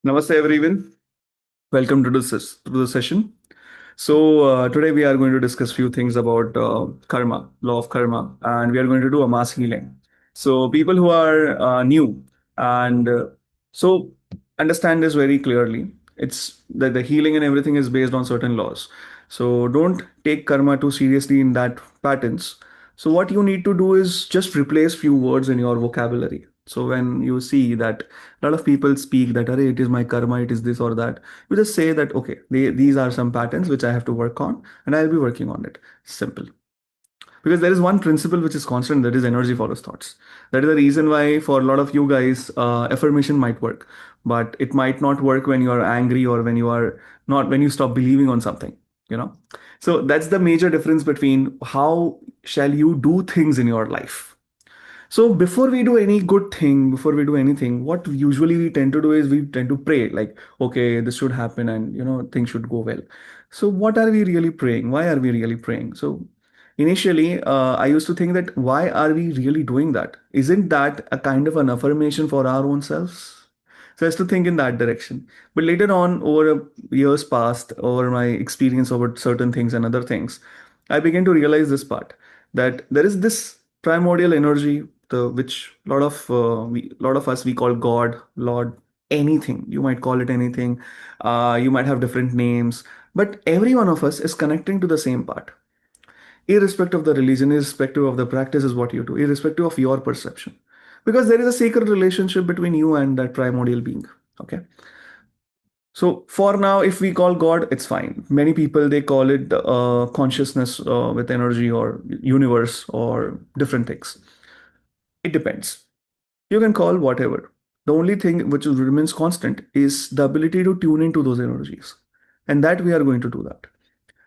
Namaste, everyone. Welcome to the session. Today we are going to discuss few things about karma, law of karma, and we are going to do a mass healing. So people who are new and so understand this very clearly. It's that the healing and everything is based on certain laws. So don't take karma too seriously in that patterns. So what you need to do is just replace few words in your vocabulary. So when you see that a lot of people speak that, Arey, it is my karma, it is this or that, you just say that, okay, these are some patterns which I have to work on and I'll be working on it. Simple. Because there is one principle which is constant, that is energy follows thoughts. That is the reason why for a lot of you guys, affirmation might work, but it might not work when you are angry or when you are not, when you stop believing on something, you know. So that's the major difference between how shall you do things in your life. So before we do any good thing, before we do anything, what usually we tend to do is we tend to pray like, okay, this should happen and things should go well. So what are we really praying? Why are we really praying? So initially, I used to think that why are we really doing that? Isn't that a kind of an affirmation for our own selves? So I used to think in that direction. But later on, over years past, over my experience over certain things and other things, I began to realize this part that there is this primordial energy, the which lot of us we call God, Lord, anything. You might call it anything. You might have different names, but every one of us is connecting to the same part, irrespective of the religion, irrespective of the practice is what you do, irrespective of your perception, because there is a sacred relationship between you and that primordial being. Okay. So for now, if we call God, it's fine. Many people they call it consciousness with energy or universe or different things. It depends. You can call whatever. The only thing which remains constant is the ability to tune into those energies, and that we are going to do that.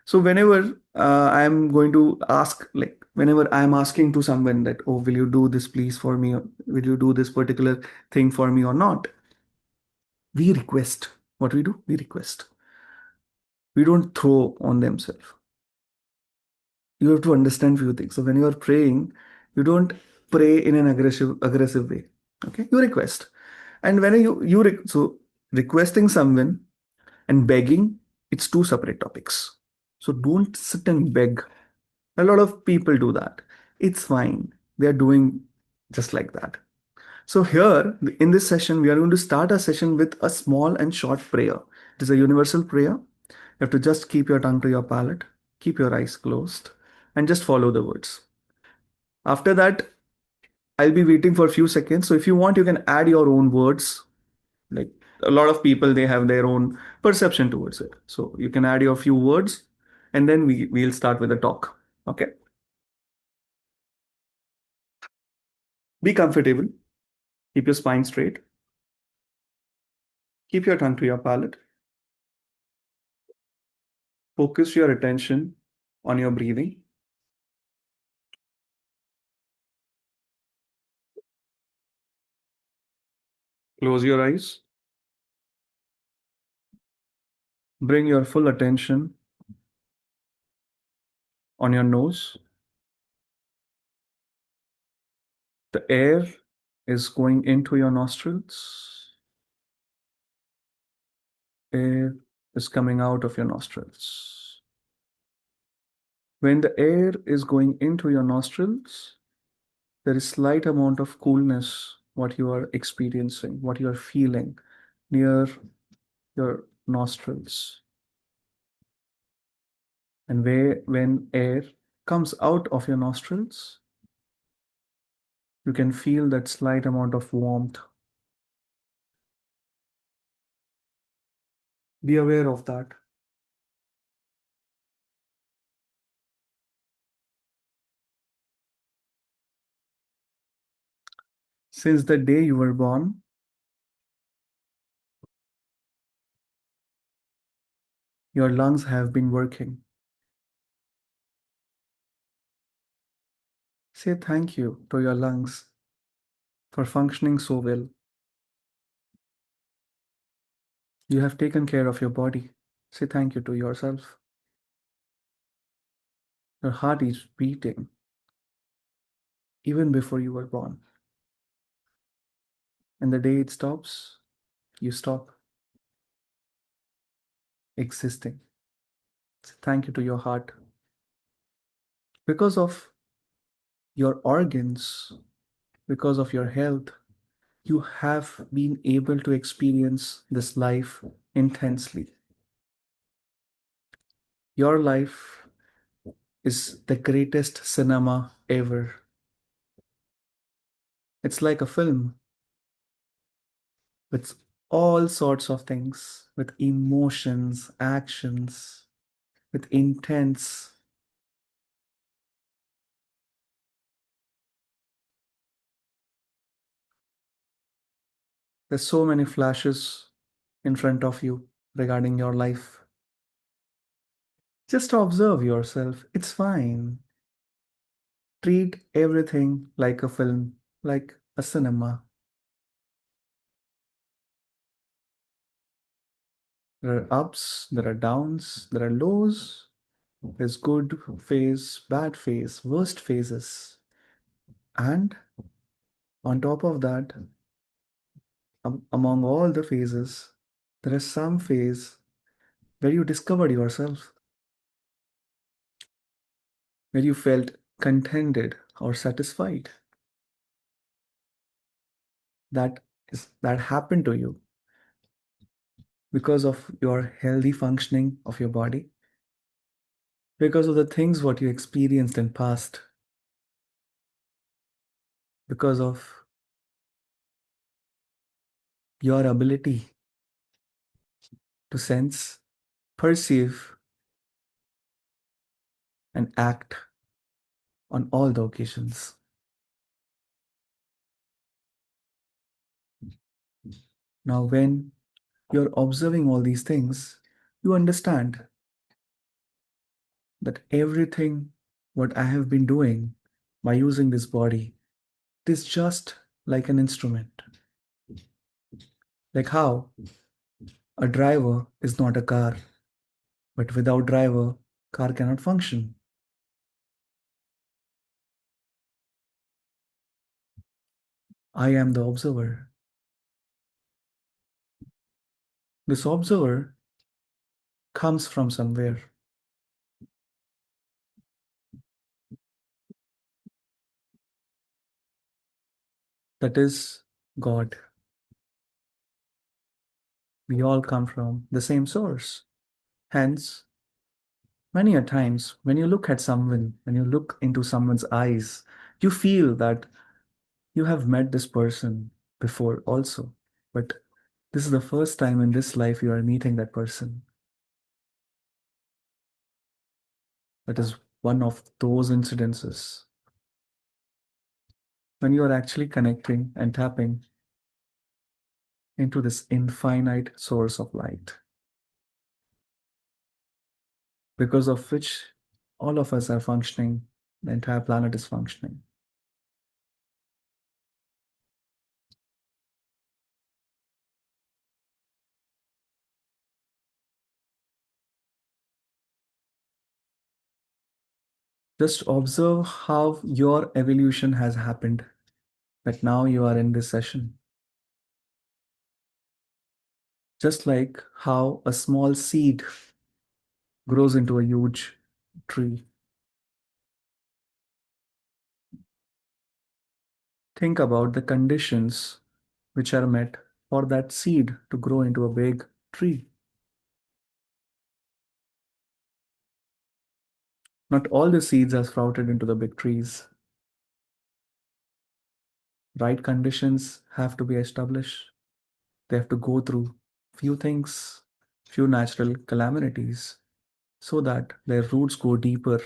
So whenever I'm going to ask, like whenever I'm asking to someone that, oh, will you do this please for me? Or will you do this particular thing for me or not? We request. What we do? We request. We don't throw on themselves. You have to understand few things. So when you are praying, you don't pray in an aggressive way. Okay, you request. And when so requesting someone and begging, it's two separate topics. So don't sit and beg. A lot of people do that. It's fine. They are doing just like that. So here in this session, we are going to start a session with a small and short prayer. It is a universal prayer. You have to just keep your tongue to your palate, keep your eyes closed, and just follow the words. After that, I'll be waiting for a few seconds. So if you want, you can add your own words. Like a lot of people, they have their own perception towards it. So you can add your few words, and then we'll start with the talk. Okay. Be comfortable. Keep your spine straight. Keep your tongue to your palate. Focus your attention on your breathing. Close your eyes. Bring your full attention on your nose. The air is going into your nostrils. Air is coming out of your nostrils. When the air is going into your nostrils, there is slight amount of coolness, what you are experiencing, what you are feeling near your nostrils. And when air comes out of your nostrils, you can feel that slight amount of warmth. Be aware of that. Since the day you were born, your lungs have been working. Say thank you to your lungs for functioning so well. You have taken care of your body. Say thank you to yourself. Your heart is beating even before you were born. And the day it stops, you stop. existing. Thank you to your heart. Because of your organs, because of your health, you have been able to experience this life intensely. Your life is the greatest cinema ever. It's like a film with all sorts of things, with emotions, actions, with intents. There's so many flashes in front of you regarding your life. Just observe yourself. It's fine. Treat everything like a film, like a cinema. There are ups, there are downs, there are lows. There's good phase, bad phase, worst phases. And on top of that, among all the phases, there is some phase where you discovered yourself, where you felt contented or satisfied. That happened to you because of your healthy functioning of your body, because of the things what you experienced in past, because of your ability to sense, perceive, and act on all the occasions. Now, when you're observing all these things, you understand that everything what I have been doing by using this body is just like an instrument. Like how a driver is not a car, but without driver, car cannot function. I am the observer. This observer comes from somewhere. That is God. We all come from the same source. Hence, many a times when you look at someone, when you look into someone's eyes, you feel that you have met this person before also. But this is the first time in this life you are meeting that person. That is one of those incidences when you are actually connecting and tapping into this infinite source of light, because of which all of us are functioning, the entire planet is functioning. Just observe how your evolution has happened, that now you are in this session. Just like how a small seed grows into a huge tree. Think about the conditions which are met for that seed to grow into a big tree. Not all the seeds are sprouted into the big trees. Right conditions have to be established. They have to go through few things, few natural calamities, so that their roots go deeper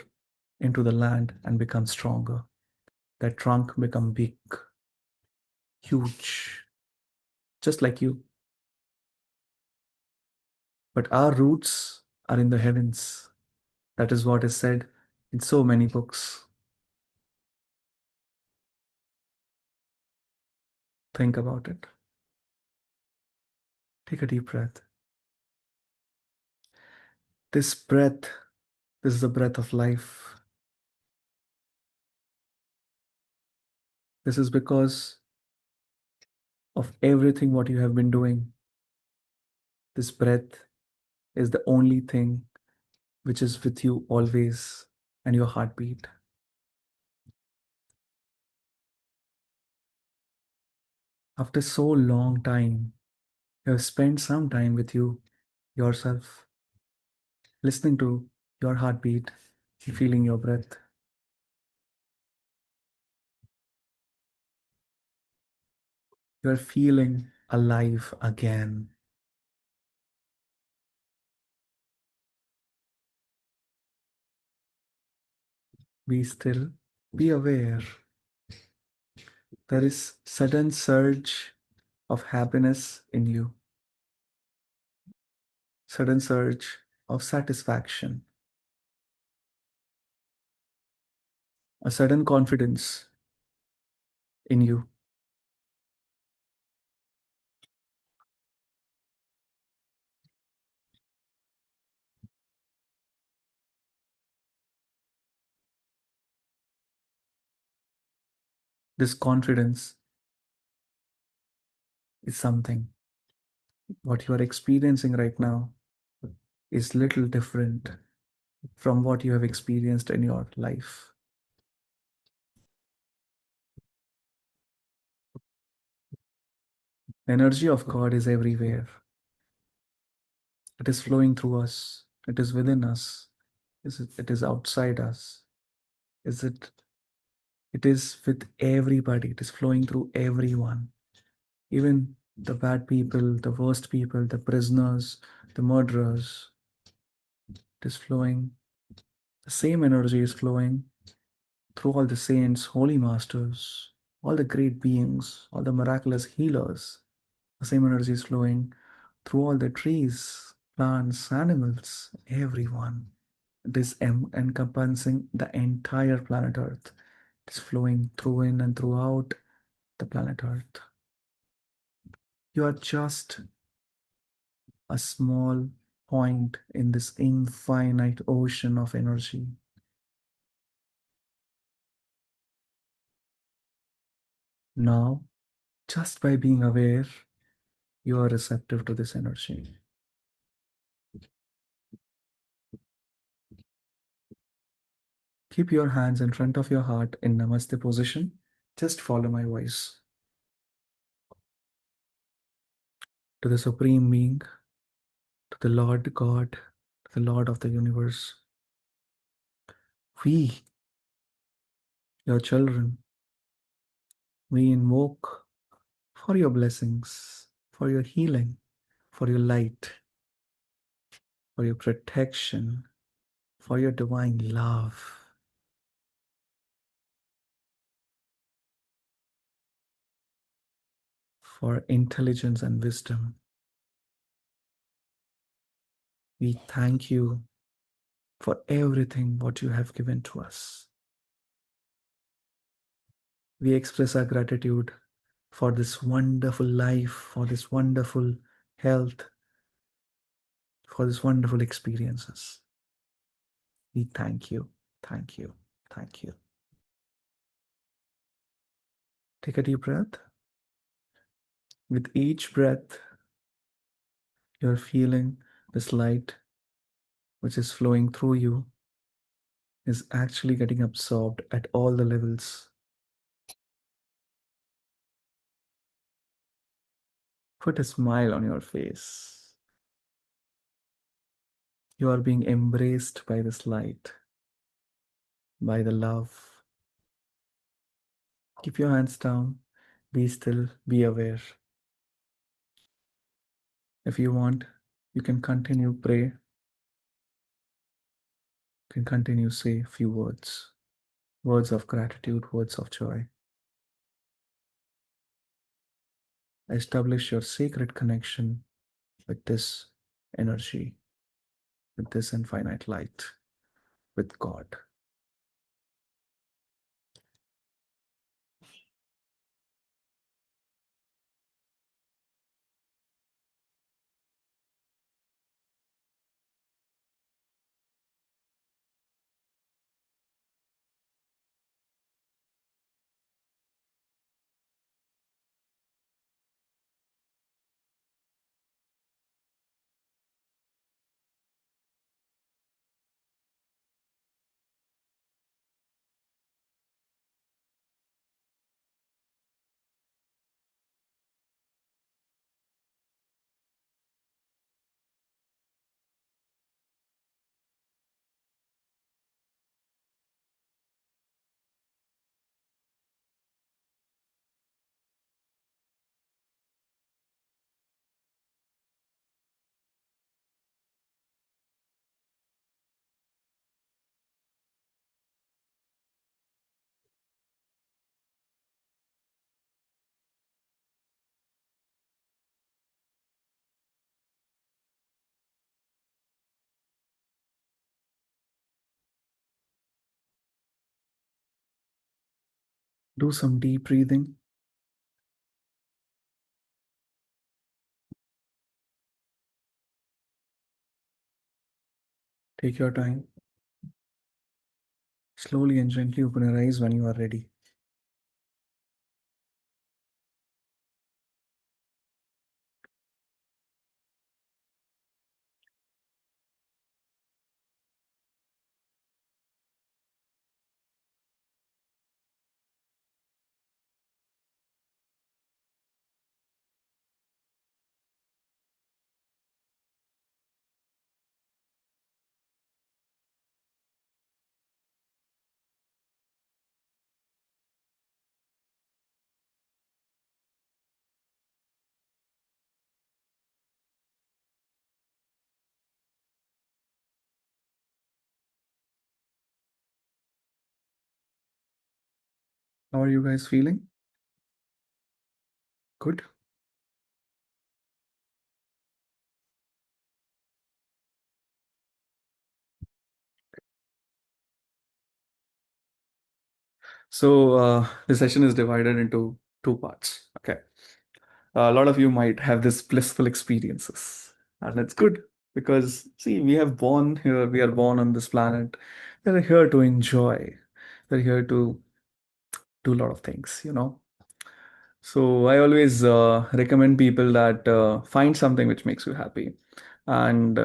into the land and become stronger. Their trunk become big, huge, just like you. But our roots are in the heavens. That is what is said in so many books. Think about it. Take a deep breath. This breath, this is the breath of life. This is because of everything what you have been doing. This breath is the only thing which is with you always, and your heartbeat. After so long time, you have spent some time with you yourself, listening to your heartbeat, feeling your breath. You are feeling alive again. Be still, be aware. There is sudden surge of happiness in you, sudden surge of satisfaction, a sudden confidence in you. This confidence is something. What you are experiencing right now is little different from what you have experienced in your life. The energy of God is everywhere. It is flowing through us. It is within us. It is outside us. Is it? It is with everybody. It is flowing through everyone. Even the bad people, the worst people, the prisoners, the murderers. It is flowing. The same energy is flowing through all the saints, holy masters, all the great beings, all the miraculous healers. The same energy is flowing through all the trees, plants, animals, everyone. It is encompassing the entire planet Earth. It is flowing through in and throughout the planet Earth. You are just a small point in this infinite ocean of energy. Now, just by being aware, you are receptive to this energy. Keep your hands in front of your heart in Namaste position. Just follow my voice. To the Supreme Being, to the Lord God, to the Lord of the universe. We, your children, we invoke for your blessings, for your healing, for your light, for your protection, for your divine love. For intelligence and wisdom. We thank you for everything what you have given to us. We express our gratitude for this wonderful life, for this wonderful health, for this wonderful experiences. We thank you, thank you, thank you. Take a deep breath. With each breath, you're feeling this light which is flowing through you is actually getting absorbed at all the levels. Put a smile on your face. You are being embraced by this light, by the love. Keep your hands down. Be still. Be aware. If you want, you can continue pray. You can continue say a few words. Words of gratitude, words of joy. Establish your sacred connection with this energy, with this infinite light, with God. Do some deep breathing. Take your time. Slowly and gently open your eyes when you are ready. How are you guys feeling? Good. So the session is divided into two parts. Okay. A lot of you might have this blissful experiences, and it's good because see, we have born here. We are born on this planet. We're here to enjoy. We're here to do a lot of things. So I always recommend people that find something which makes you happy. And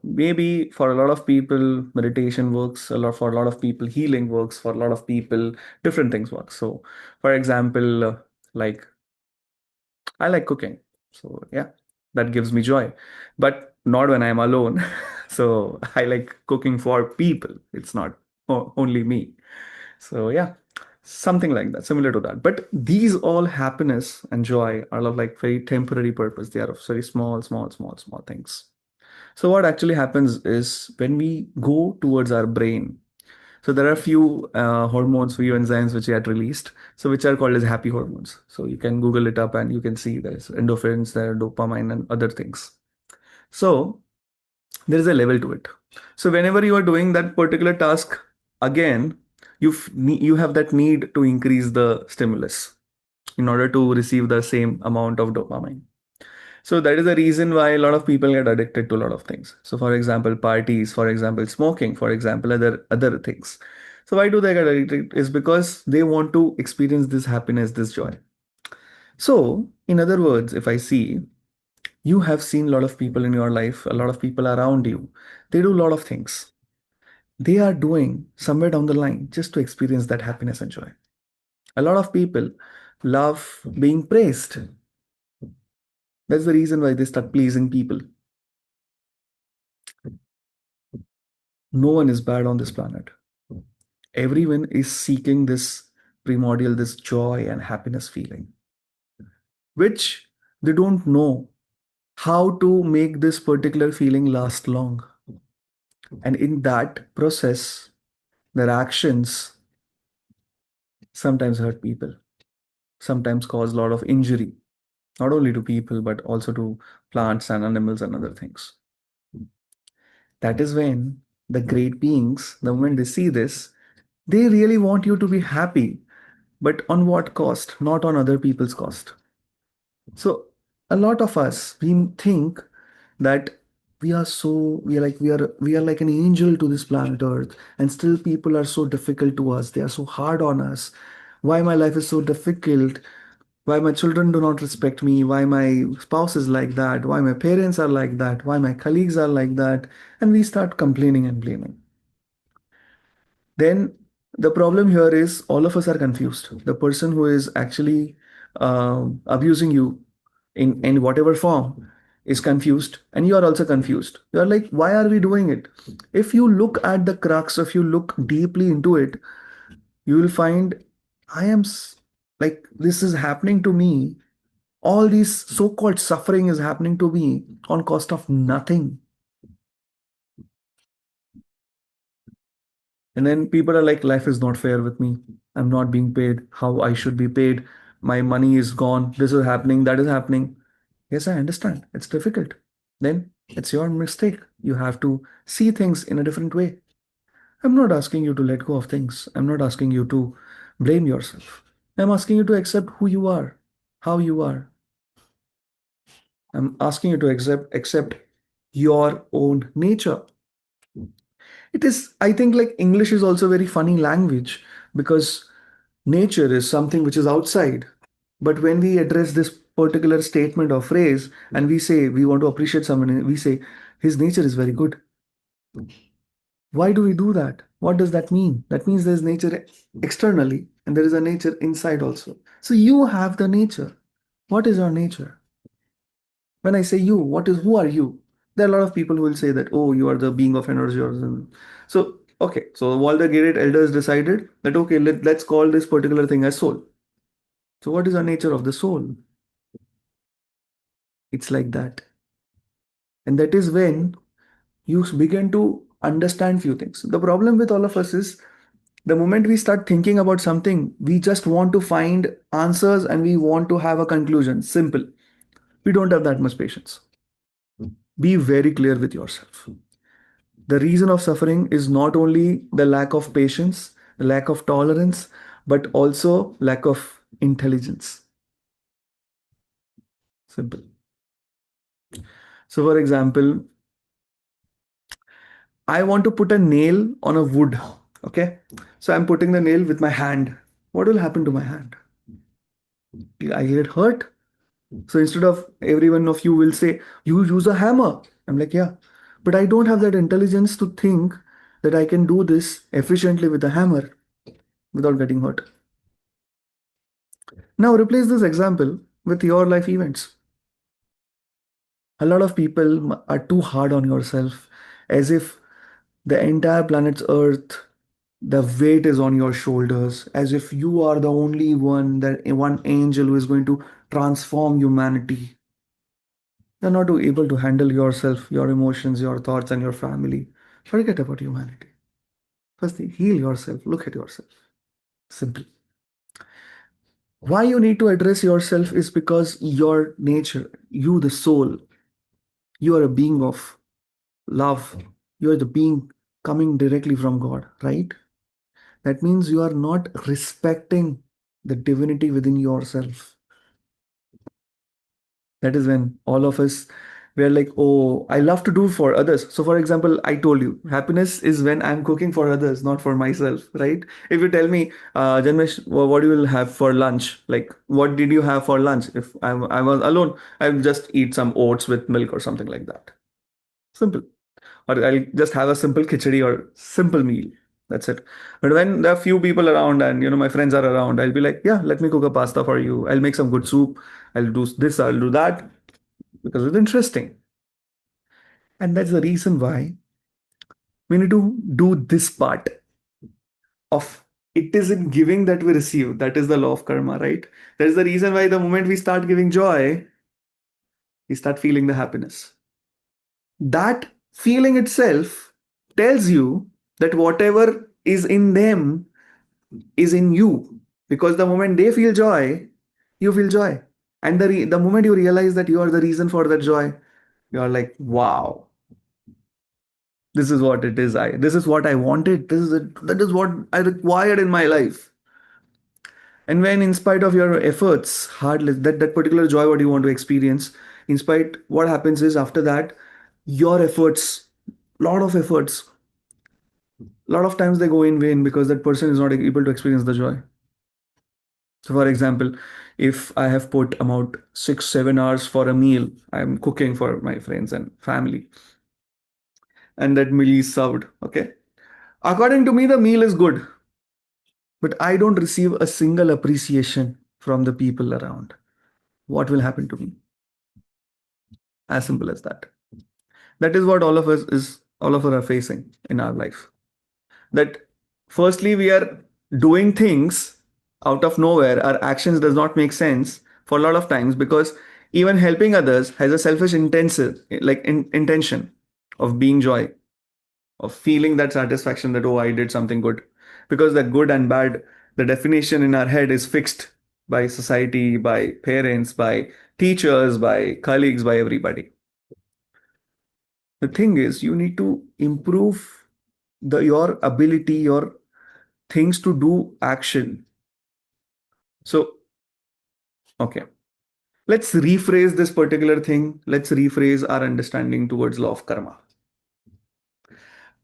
maybe for a lot of people, meditation works. A lot for a lot of people, healing works. For a lot of people, different things work. So, for example, like I like cooking. So yeah, that gives me joy, but not when I'm alone. So I like cooking for people. It's not only me. So yeah, something like that, similar to that. But these all happiness and joy are of like very temporary purpose. They are of very small, small, small, small things. So what actually happens is when we go towards our brain, so there are few hormones, few enzymes which get released, so which are called as happy hormones. So you can Google it up and you can see there's endorphins, there are dopamine and other things. So there is a level to it. So whenever you are doing that particular task again, you have that need to increase the stimulus in order to receive the same amount of dopamine. So that is the reason why a lot of people get addicted to a lot of things. So for example, parties, for example, smoking, for example, other things. So why do they get addicted? Is because they want to experience this happiness, this joy. So in other words, if I see you have seen a lot of people in your life, a lot of people around you, they do a lot of things. They are doing somewhere down the line just to experience that happiness and joy. A lot of people love being praised. That's the reason why they start pleasing people. No one is bad on this planet. Everyone is seeking this primordial, this joy and happiness feeling, which they don't know how to make this particular feeling last long. And in that process, their actions sometimes hurt people, sometimes cause a lot of injury, not only to people, but also to plants and animals and other things. That is when the great beings, the moment they see this, they really want you to be happy, but on what cost? Not on other people's cost. So a lot of us, we think that we are like an angel to this planet Earth, and still people are so difficult to us. They are so hard on us. Why my life is so difficult? Why my children do not respect me? Why my spouse is like that? Why my parents are like that? Why my colleagues are like that? And we start complaining and blaming. Then the problem here is all of us are confused. The person who is actually abusing you in whatever form is confused, and you are also confused. You are like, why are we doing it? If you look at the crux, if you look deeply into it, you will find I am like this is happening to me. All these so-called suffering is happening to me on cost of nothing. And then people are like, life is not fair with me. I'm not being paid how I should be paid. My money is gone. This is happening. That is happening. Yes, I understand. It's difficult. Then it's your mistake. You have to see things in a different way. I'm not asking you to let go of things. I'm not asking you to blame yourself. I'm asking you to accept who you are, how you are. I'm asking you to accept your own nature. It is, I think, like English is also a very funny language because nature is something which is outside. But when we address this particular statement or phrase and we say we want to appreciate someone, we say his nature is very good. Why do we do that? What does that mean? That means there's nature externally and there is a nature inside also. So you have the nature. What is your nature? When I say you, who are you? There are a lot of people who will say that, oh, you are the being of energy or something. So, okay, so all the great elders decided that, okay, let's call this particular thing as soul. So, what is the nature of the soul? It's like that. And that is when you begin to understand few things. The problem with all of us is the moment we start thinking about something, we just want to find answers and we want to have a conclusion. Simple. We don't have that much patience. Be very clear with yourself. The reason of suffering is not only the lack of patience, the lack of tolerance, but also lack of intelligence. Simple. So, for example, I want to put a nail on a wood. Okay. So, I'm putting the nail with my hand. What will happen to my hand? I get hurt. So, instead of every one of you will say, you use a hammer. I'm like, yeah. But I don't have that intelligence to think that I can do this efficiently with a hammer without getting hurt. Now replace this example with your life events. A lot of people are too hard on yourself, as if the entire planet's Earth, the weight is on your shoulders, as if you are the only one, that one angel who is going to transform humanity. You're not able to handle yourself, your emotions, your thoughts, and your family. Forget about humanity. First, heal yourself, look at yourself. Simple. Why you need to address yourself is because your nature, you, the soul, you are a being of love. You are the being coming directly from God, right? That means you are not respecting the divinity within yourself. That is when all of us, we are like, oh, I love to do for others. So, for example, I told you, happiness is when I'm cooking for others, not for myself, right? If you tell me, Janmesh, what you will have for lunch? Like, what did you have for lunch? If I was alone, I would just eat some oats with milk or something like that. Simple. Or I'll just have a simple khichdi or simple meal. That's it. But when there are few people around and my friends are around, I'll be like, yeah, let me cook a pasta for you. I'll make some good soup. I'll do this, I'll do that because it's interesting. And that's the reason why we need to do this part of it is in giving that we receive. That is the law of karma, right? That's the reason why the moment we start giving joy, we start feeling the happiness. That feeling itself tells you that whatever is in them is in you, because the moment they feel joy, you feel joy, and the moment you realize that you are the reason for that joy, you are like, wow, this is what it is. This is what I wanted. This is it. That is what I required in my life. And when, in spite of your efforts, hardly that particular joy what you want to experience, in spite, what happens is after that, your efforts, lot of efforts, lot of times they go in vain because that person is not able to experience the joy. So, for example, if I have put about 6, 7 hours for a meal, I'm cooking for my friends and family, and that meal is served. Okay. According to me, the meal is good, but I don't receive a single appreciation from the people around. What will happen to me? As simple as that. That is what all of us are facing in our life. That firstly, we are doing things out of nowhere. Our actions does not make sense for a lot of times because even helping others has a selfish intention of being joy, of feeling that satisfaction that, oh, I did something good. Because the good and bad, the definition in our head is fixed by society, by parents, by teachers, by colleagues, by everybody. The thing is, you need to improve your ability, your things to do action. So, okay. Let's rephrase this particular thing. Let's rephrase our understanding towards law of karma.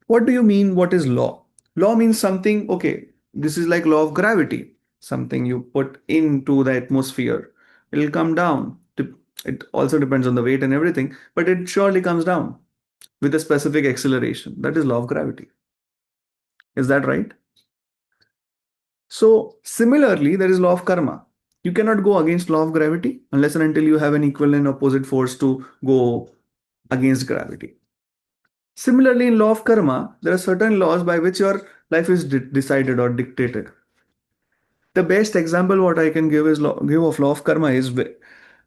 What do you mean? What is law? Law means something, okay, this is like law of gravity, something you put into the atmosphere. It'll come down. It also depends on the weight and everything, but it surely comes down with a specific acceleration. That is law of gravity. Is that right? So similarly, there is law of karma. You cannot go against law of gravity unless and until you have an equal and opposite force to go against gravity. Similarly, in law of karma, there are certain laws by which your life is decided or dictated. The best example what I can give is give of law of karma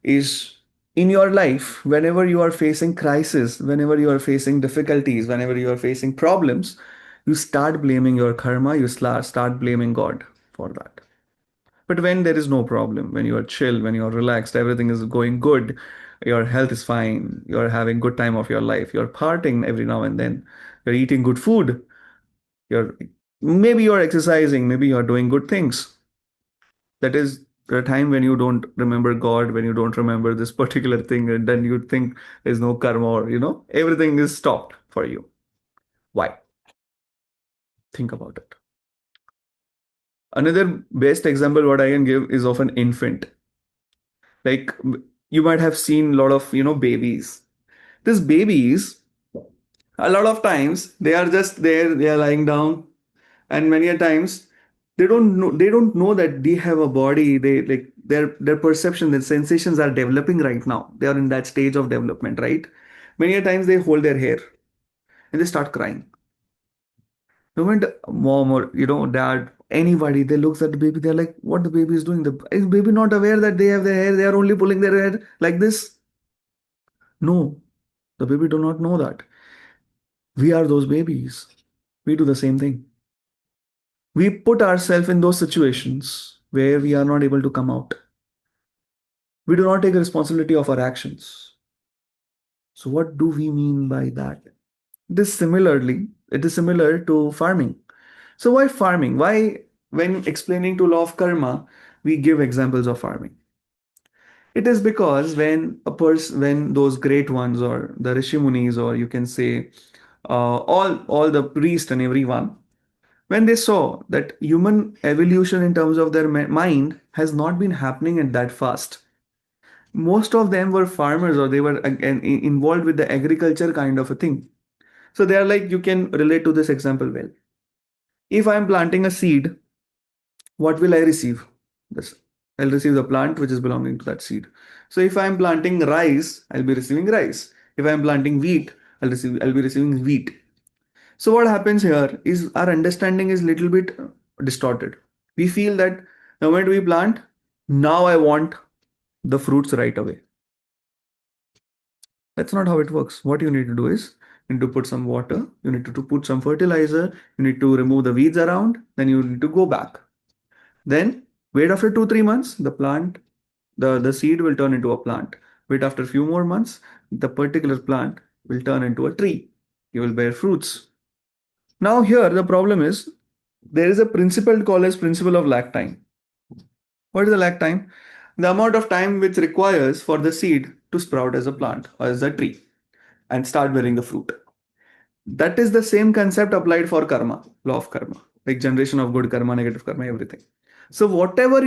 is in your life whenever you are facing crisis, whenever you are facing difficulties, whenever you are facing problems, you start blaming your karma, you start blaming God for that. But when there is no problem, when you are chill, when you are relaxed, everything is going good, your health is fine, you're having good time of your life, you're partying every now and then, you're eating good food, you're maybe you're exercising, maybe you're doing good things. That is the time when you don't remember God, when you don't remember this particular thing, and then you think there's no karma or everything is stopped for you. Why? Think about it. Another best example what I can give is of an infant. Like you might have seen a lot of babies. These babies, a lot of times they are just there, they are lying down, and many a times they don't know that they have a body. They like their perception, their sensations are developing right now. They are in that stage of development, right? Many a times they hold their hair and they start crying. The moment mom or dad, anybody, they looks at the baby, they're like, what the baby is doing? Is baby not aware that they have their hair? They are only pulling their hair like this. No, the baby do not know that. We are those babies. We do the same thing. We put ourselves in those situations where we are not able to come out. We do not take responsibility of our actions. So what do we mean by that? It is similar to farming. So why farming? Why, when explaining to law of karma, we give examples of farming? It is because when those great ones or the rishi munis, or you can say all the priests and everyone, when they saw that human evolution in terms of their mind has not been happening at that fast. Most of them were farmers, or they were again involved with the agriculture kind of a thing. So they are like, you can relate to this example well. If I am planting a seed, what will I receive? This, I'll receive the plant which is belonging to that seed. So if I am planting rice, I'll be receiving rice. If I am planting wheat, I'll be receiving wheat. So what happens here is our understanding is little bit distorted. We feel that the moment we plant, now I want the fruits right away. That's not how it works. What you need to do is you need to put some water, you need to put some fertilizer, you need to remove the weeds around, then you need to go back. Then wait after 2-3 months, the seed will turn into a plant. Wait after a few more months, the particular plant will turn into a tree. You will bear fruits. Now here the problem is there is a principle called as principle of lag time. What is the lag time? The amount of time which requires for the seed to sprout as a plant or as a tree and start bearing the fruit. That is the same concept applied for karma, law of karma, like generation of good karma, negative karma, everything. So whatever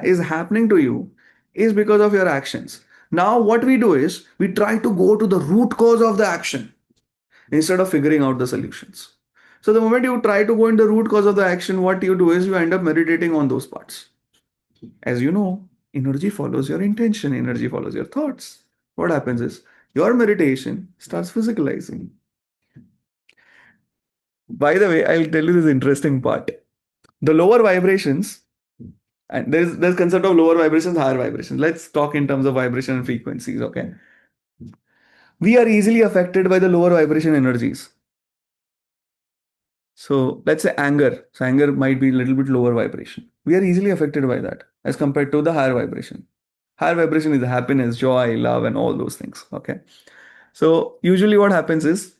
is happening to you is because of your actions. Now what we do is we try to go to the root cause of the action instead of figuring out the solutions. So the moment you try to go in the root cause of the action, what you do is you end up meditating on those parts. As you know, energy follows your intention, energy follows your thoughts. What happens is your meditation starts physicalizing. By the way, I'll tell you this interesting part. The lower vibrations, and there's concept of lower vibrations, higher vibrations. Let's talk in terms of vibration and frequencies, okay? We are easily affected by the lower vibration energies. So let's say anger. So anger might be a little bit lower vibration. We are easily affected by that as compared to the higher vibration. Higher vibration is happiness, joy, love, and all those things. Okay. So usually what happens is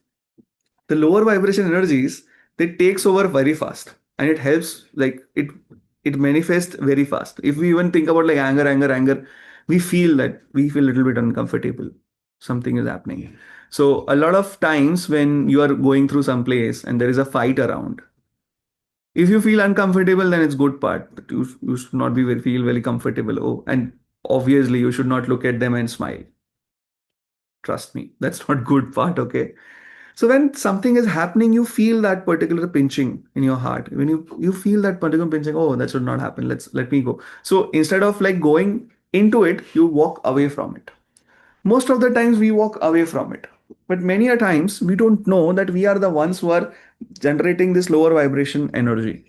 the lower vibration energies, they takes over very fast, and it helps, like it manifests very fast. If we even think about like anger, we feel a little bit uncomfortable. Something is happening. So a lot of times when you are going through some place and there is a fight around, if you feel uncomfortable, then it's good part. But you should not be feel very comfortable. Oh, and obviously you should not look at them and smile. Trust me, that's not good part. Okay. So when something is happening, you feel that particular pinching in your heart. When you feel that particular pinching, oh, that should not happen. Let me go. So instead of like going into it, you walk away from it. Most of the times we walk away from it. But many a times we don't know that we are the ones who are generating this lower vibration energy.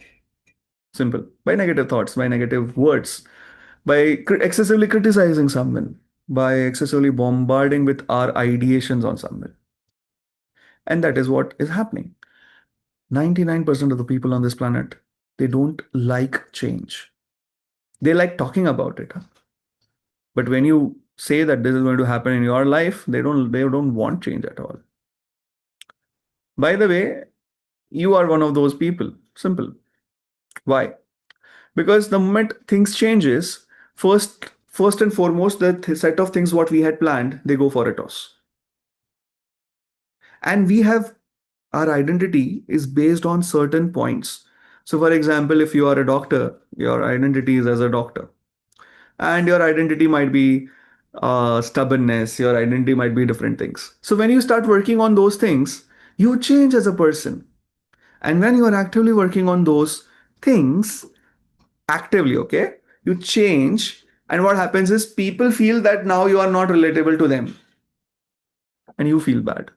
Simple. By negative thoughts, by negative words, by excessively criticizing someone, by excessively bombarding with our ideations on someone. And that is what is happening. 99% of the people on this planet, they don't like change. They like talking about it. But when you say that this is going to happen in your life, they don't want change at all. By the way, you are one of those people. Simple. Why? Because the moment things changes, first and foremost, the set of things what we had planned, they go for a toss. And we have our identity is based on certain points. So, for example, if you are a doctor, your identity is as a doctor, and your identity might be stubbornness, your identity might be different things. So, when you start working on those things, you change as a person. And when you are actively working on those things, actively, okay, you change. And what happens is people feel that now you are not relatable to them, and you feel bad.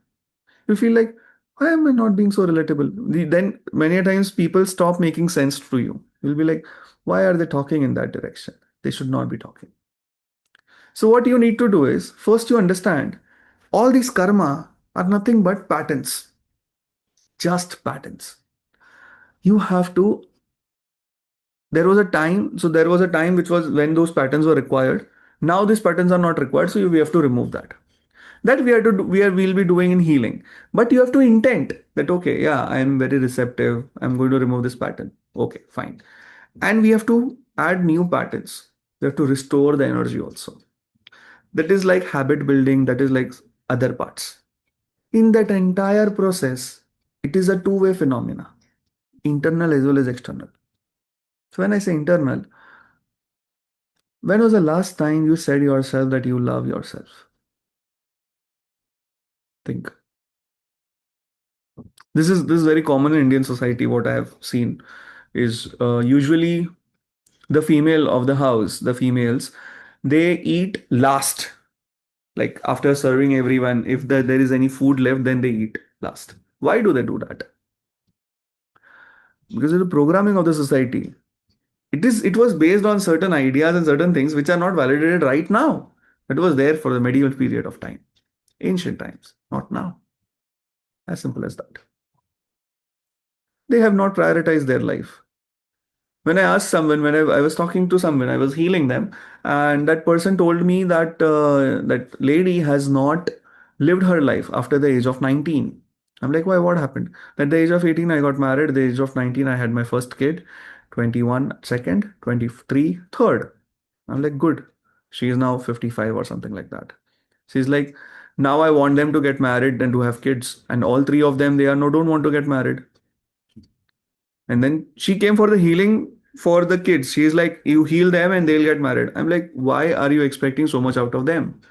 You feel like, why am I not being so relatable? Then many times people stop making sense to you. You'll be like, why are they talking in that direction? They should not be talking. So what you need to do is first you understand all these karma are nothing but patterns, just patterns. You have to, there was a time which was when those patterns were required. Now these patterns are not required, so we have to remove that. That we are to do, we'll be doing in healing. But you have to intent that, okay, yeah, I am very receptive. I'm going to remove this pattern. Okay, fine. And we have to add new patterns. We have to restore the energy also. That is like habit building, that is like other parts. In that entire process, it is a two-way phenomena, internal as well as external. So when I say internal, when was the last time you said yourself that you love yourself? Think. This is very common in Indian society. What I have seen is usually the female of the house, the females, they eat last. Like after serving everyone, if there is any food left, then they eat last. Why do they do that? Because of the programming of the society. It was based on certain ideas and certain things which are not validated right now. It was there for the medieval period of time, ancient times, not now. As simple as that. They have not prioritized their life. When I asked someone, when I was talking to someone, I was healing them, and that person told me that that lady has not lived her life after the age of 19. I'm like, why? What happened? At the age of 18, I got married. At the age of 19, I had my first kid. 21, second. 23, third. I'm like, good. She is now 55 or something like that. She's like, now I want them to get married and to have kids. And all three of them, they are no don't want to get married. And then she came for the healing for the kids. She's like, you heal them and they'll get married. I'm like, why are you expecting so much out of them?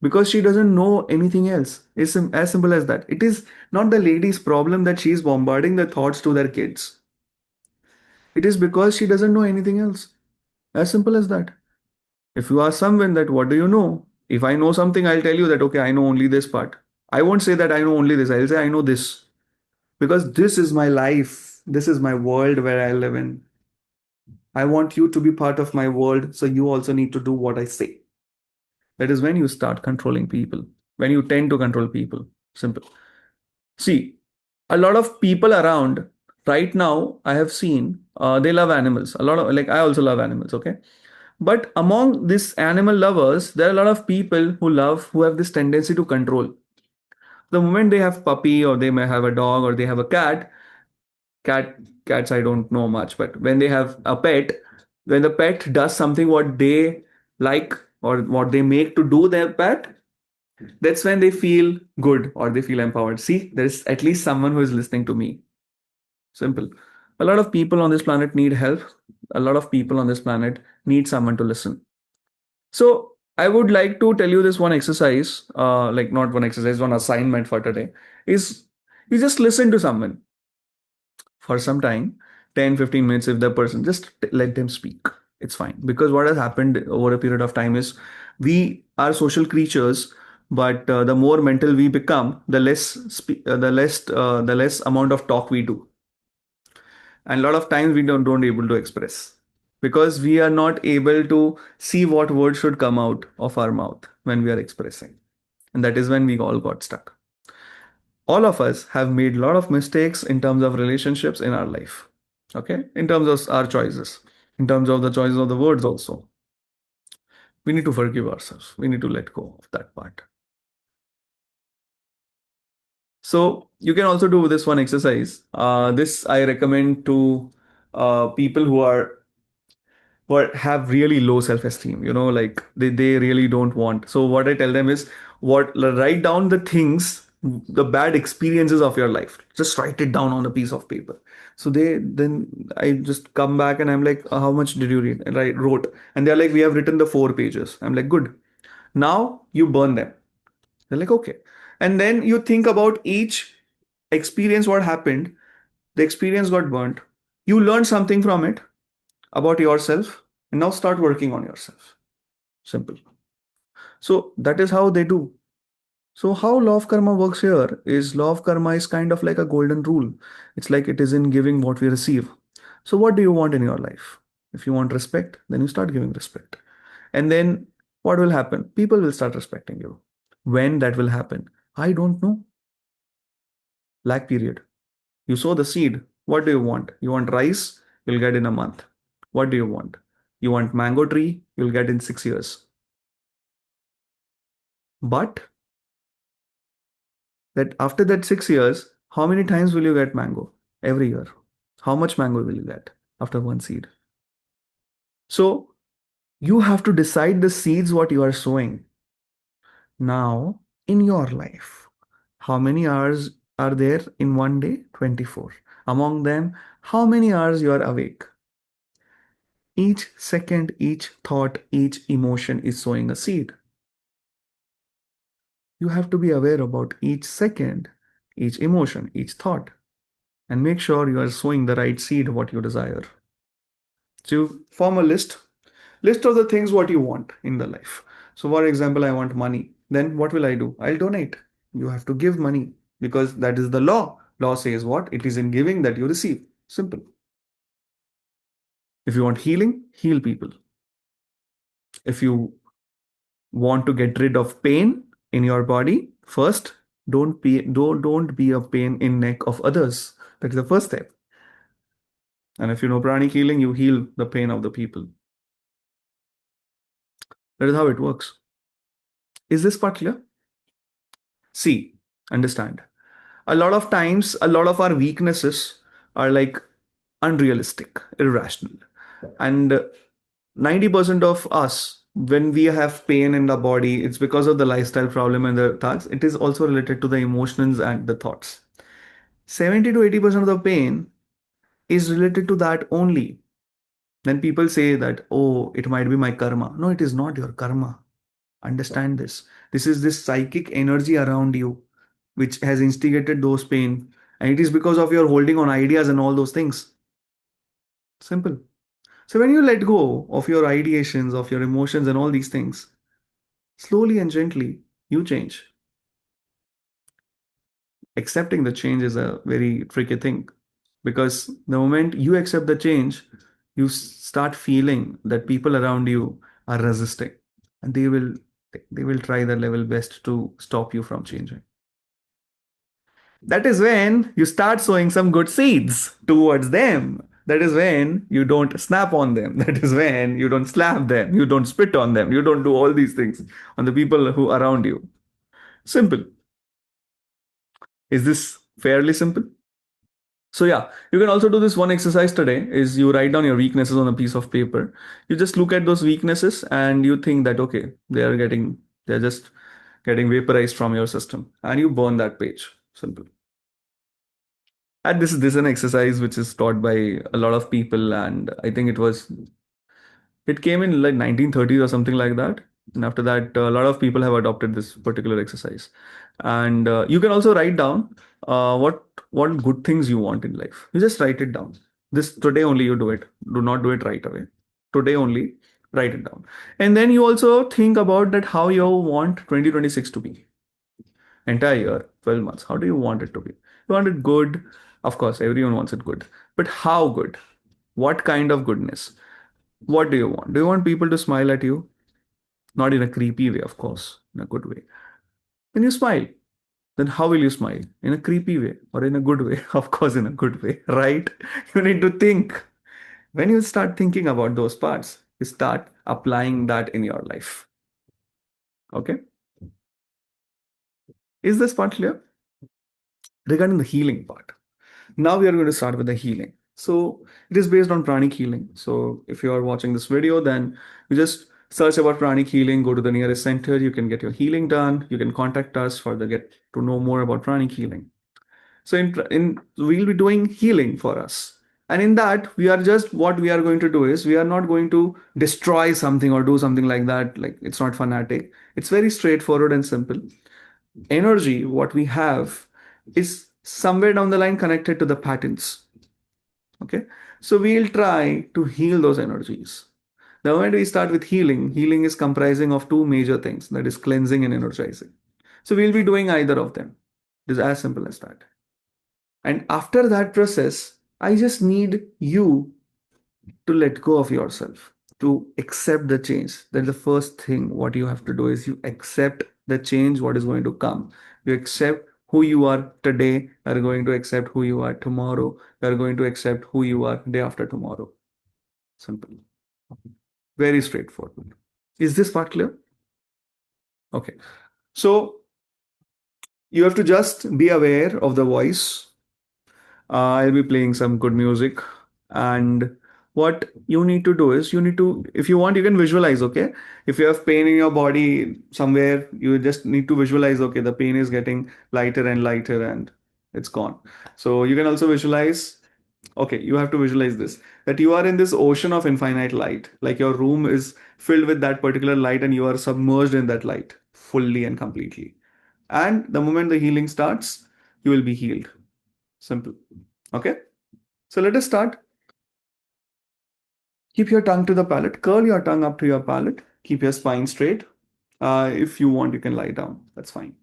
Because she doesn't know anything else. It's as simple as that. It is not the lady's problem that she's bombarding the thoughts to their kids. It is because she doesn't know anything else. As simple as that. If you ask someone that, what do you know? If I know something, I'll tell you that, okay, I know only this part. I won't say that I know only this. I'll say I know this. Because this is my life. This is my world where I live in. I want you to be part of my world, so you also need to do what I say. That is when you start controlling people, when you tend to control people. Simple. See, a lot of people around right now, I have seen, they love animals. A lot of, like, I also love animals, okay? But among these animal lovers, there are a lot of people who have this tendency to control. The moment they have puppy or they may have a dog or they have a cat, Cat cats I don't know much, but when they have a pet, when the pet does something what they like or what they make to do their pet, that's when they feel good or they feel empowered. See, there's at least someone who is listening to me. Simple. A lot of people on this planet need help. A lot of people on this planet need someone to listen. So I would like to tell you this one exercise, like not one exercise, one assignment for today is you just listen to someone for some time, 10, 15 minutes if the person, just let them speak. It's fine. Because what has happened over a period of time is we are social creatures, but the more mental we become, the less amount of talk we do, and a lot of times we don't able to express because we are not able to see what word should come out of our mouth when we are expressing, and that is when we all got stuck. All of us have made a lot of mistakes in terms of relationships in our life, okay, in terms of our choices, in terms of the choices of the words also. We need to forgive ourselves, we need to let go of that part. So you can also do this one exercise. This I recommend to people who have really low self-esteem, like they really don't want. So what I tell them is, what write down the things, the bad experiences of your life, just write it down on a piece of paper. So they then I just come back and I'm like, how much did you read? And I wrote, and they're like, we have written the 4 pages. I'm like, good. Now you burn them. They're like, okay. And then you think about each experience, what happened. The experience got burnt, you learned something from it about yourself, and now start working on yourself. Simple. So that is how they do. So how law of karma works here is, law of karma is kind of like a golden rule. It's like it is in giving what we receive. So what do you want in your life? If you want respect, then you start giving respect. And then what will happen? People will start respecting you. When that will happen, I don't know. Lag period. You sow the seed. What do you want? You want rice? You'll get in a month. What do you want? You want mango tree? You'll get in 6 years. But that after that 6 years, how many times will you get mango? Every year. How much mango will you get after one seed? So you have to decide the seeds what you are sowing now in your life. How many hours are there in one day? 24. Among them, how many hours you are awake? Each second, each thought, each emotion is sowing a seed. You have to be aware about each second, each emotion, each thought, and make sure you are sowing the right seed what you desire. So you form a list of the things what you want in the life. So for example, I want money. Then what will I do? I'll donate. You have to give money because that is the law. Law says what? It is in giving that you receive. Simple. If you want healing, heal people. If you want to get rid of pain in your body, first don't be a pain in neck of others. That is the first step. And if you know pranic healing, you heal the pain of the people. That is how it works. Is this part clear? See, understand. A lot of times, a lot of our weaknesses are like unrealistic, irrational. And 90% of us, when we have pain in the body, it's because of the lifestyle problem and the thoughts. It is also related to the emotions and the thoughts. 70 to 80% of the pain is related to that only. Then people say that, oh, it might be my karma. No, it is not your karma. Understand this. This is this psychic energy around you which has instigated those pain. And it is because of your holding on ideas and all those things. Simple. So when you let go of your ideations, of your emotions and all these things, slowly and gently, you change. Accepting the change is a very tricky thing because the moment you accept the change, you start feeling that people around you are resisting, and they will try their level best to stop you from changing. That is when you start sowing some good seeds towards them. That is when you don't snap on them. That is when you don't slap them. You don't spit on them. You don't do all these things on the people who are around you. Simple. Is this fairly simple? So yeah, you can also do this one exercise today is you write down your weaknesses on a piece of paper. You just look at those weaknesses and you think that okay, they're just getting vaporized from your system and you burn that page. Simple. And this is an exercise which is taught by a lot of people, and I think it came in like 1930s or something like that. And after that, a lot of people have adopted this particular exercise. And you can also write down what good things you want in life. You just write it down. This today only you do it. Do not do it right away. Today only write it down. And then you also think about that how you want 2026 to be. Entire year, 12 months. How do you want it to be? You want it good. Of course, everyone wants it good. But how good? What kind of goodness? What do you want? Do you want people to smile at you? Not in a creepy way, of course, in a good way. When you smile, then how will you smile? In a creepy way or in a good way? Of course, in a good way, right? You need to think. When you start thinking about those parts, you start applying that in your life. Okay? Is this part clear? Regarding the healing part. Now we are going to start with the healing. So it is based on pranic healing. So if you are watching this video, then you just search about pranic healing, go to the nearest center, you can get your healing done. You can contact us for the get to know more about pranic healing. So in we'll be doing healing for us. And in that, we are just what we are going to do is we are not going to destroy something or do something like that. Like it's not fanatic. It's very straightforward and simple. Energy, what we have, is somewhere down the line connected to the patterns. Okay. So we'll try to heal those energies. The moment we start with healing, healing is comprising of two major things, that is cleansing and energizing. So we'll be doing either of them. It is as simple as that. And after that process, I just need you to let go of yourself, to accept the change. That's the first thing. What you have to do is you accept the change, what is going to come. You accept who you are today, you are going to accept who you are tomorrow, you are going to accept who you are day after tomorrow. Simple. Very straightforward. Is this part clear? Okay. So you have to just be aware of the voice. I'll be playing some good music. And what you need to do is you need to, if you want, you can visualize, okay? If you have pain in your body somewhere, you just need to visualize, okay, the pain is getting lighter and lighter and it's gone. So you can also visualize, okay, you have to visualize this, that you are in this ocean of infinite light. Like your room is filled with that particular light and you are submerged in that light fully and completely. And the moment the healing starts, you will be healed. Simple. Okay. So let us start. Keep your tongue to the palate. Curl your tongue up to your palate. Keep your spine straight. If you want, you can lie down. That's fine.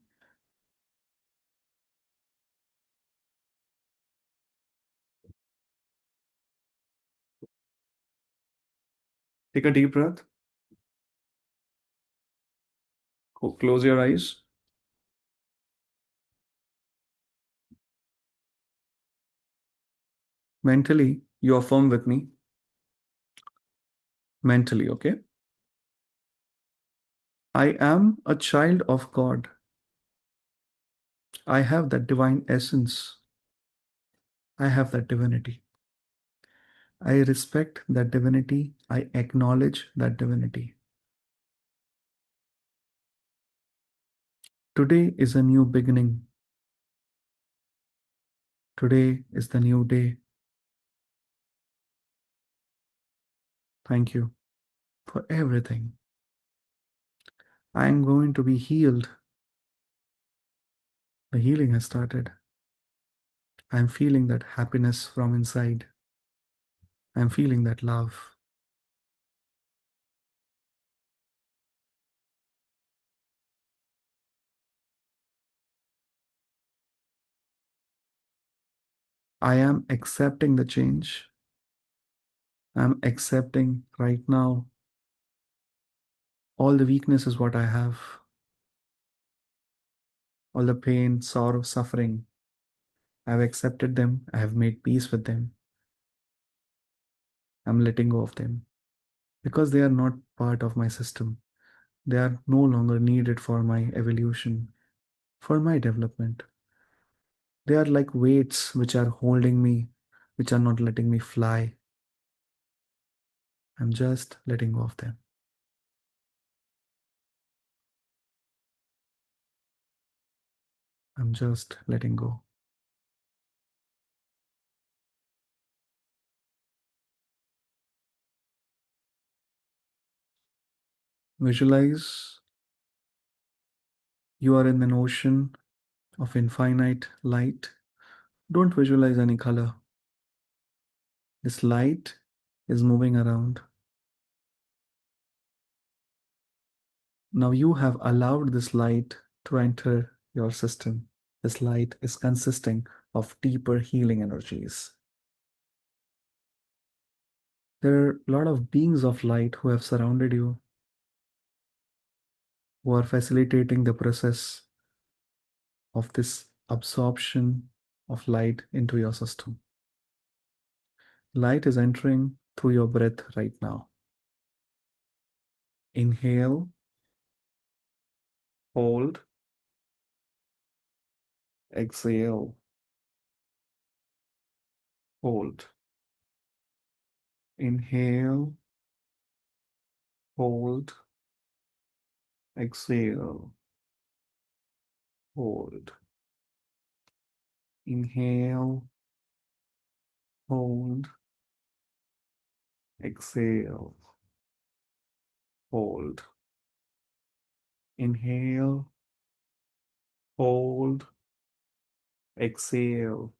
Take a deep breath. Close your eyes. Mentally, you affirm with me. Mentally, okay? I am a child of God. I have that divine essence. I have that divinity. I respect that divinity. I acknowledge that divinity. Today is a new beginning. Today is the new day. Thank you for everything. I am going to be healed. The healing has started. I'm feeling that happiness from inside. I'm feeling that love. I am accepting the change. I'm accepting right now all the weaknesses what I have, all the pain, sorrow, suffering. I've accepted them. I have made peace with them. I'm letting go of them because they are not part of my system. They are no longer needed for my evolution, for my development. They are like weights which are holding me, which are not letting me fly. I'm just letting go of them. I'm just letting go. Visualize you are in an ocean of infinite light. Don't visualize any color. This light is moving around. Now you have allowed this light to enter your system. This light is consisting of deeper healing energies. There are a lot of beings of light who have surrounded you, who are facilitating the process of this absorption of light into your system. Light is entering through your breath right now. Inhale, hold, exhale, hold. Inhale, hold, exhale, hold. Inhale, hold, exhale, hold. Inhale, hold, exhale,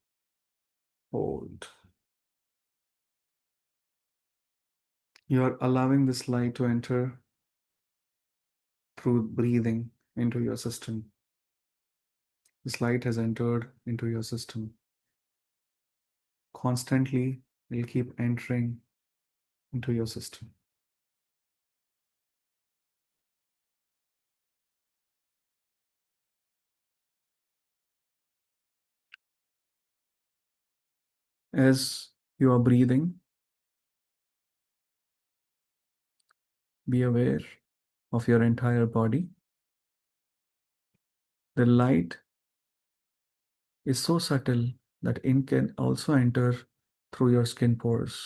hold. You are allowing this light to enter through breathing into your system. This light has entered into your system. Constantly, will keep entering into your system. As you are breathing, be aware of your entire body. The light is so subtle that it can also enter through your skin pores.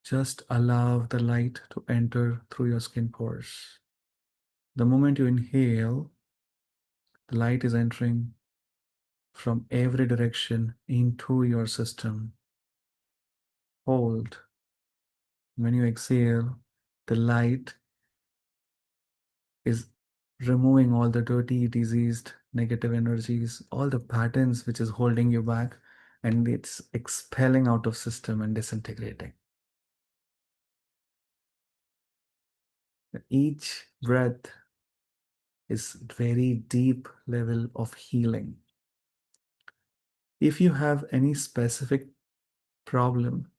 Just allow the light to enter through your skin pores. The moment you inhale, the light is entering from every direction into your system. Hold. When you exhale, the light is removing all the dirty, diseased, negative energies, all the patterns which is holding you back, and it's expelling out of system and disintegrating. Each breath is very deep level of healing. If you have any specific problem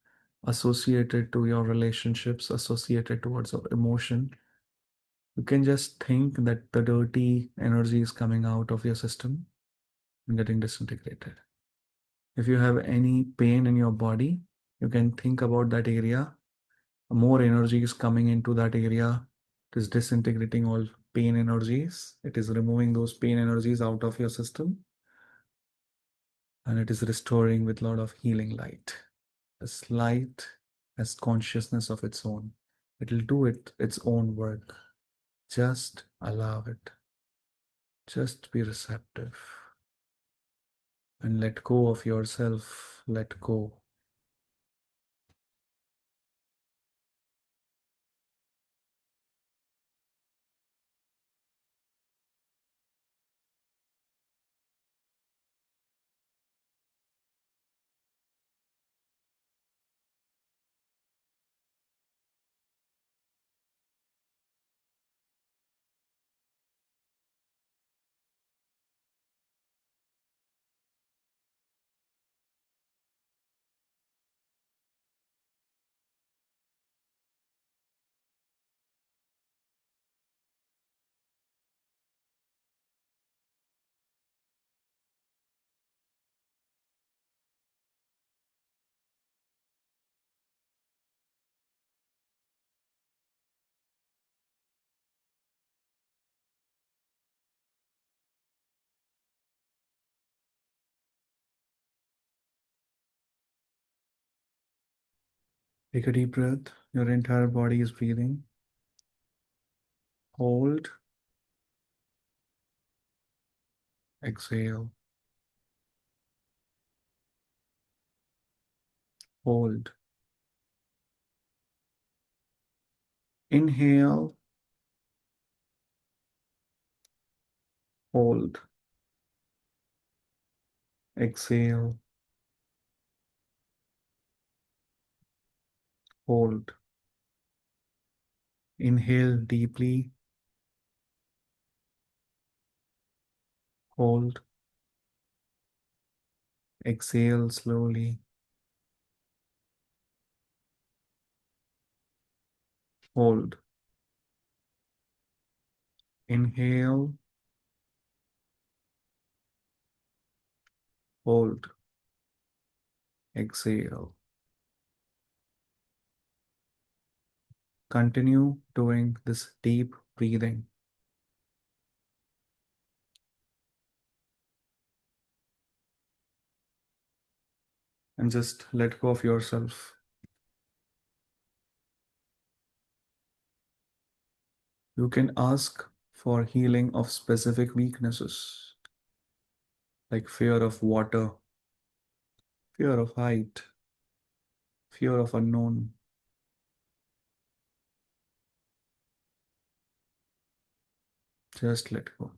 associated to your relationships, associated towards your emotion, you can just think that the dirty energy is coming out of your system and getting disintegrated. If you have any pain in your body, you can think about that area. More energy is coming into that area. It is disintegrating all pain energies. It is removing those pain energies out of your system. And it is restoring with a lot of healing light. This light has consciousness of its own. It will do its own work. Just allow it. Just be receptive. And let go of yourself. Let go. Take a deep breath. Your entire body is breathing. Hold. Exhale. Hold. Inhale. Hold. Exhale. Hold. Inhale deeply. Hold. Exhale slowly. Hold. Inhale. Hold. Exhale. Continue doing this deep breathing. And just let go of yourself. You can ask for healing of specific weaknesses like fear of water, fear of height, fear of unknown. Just let go.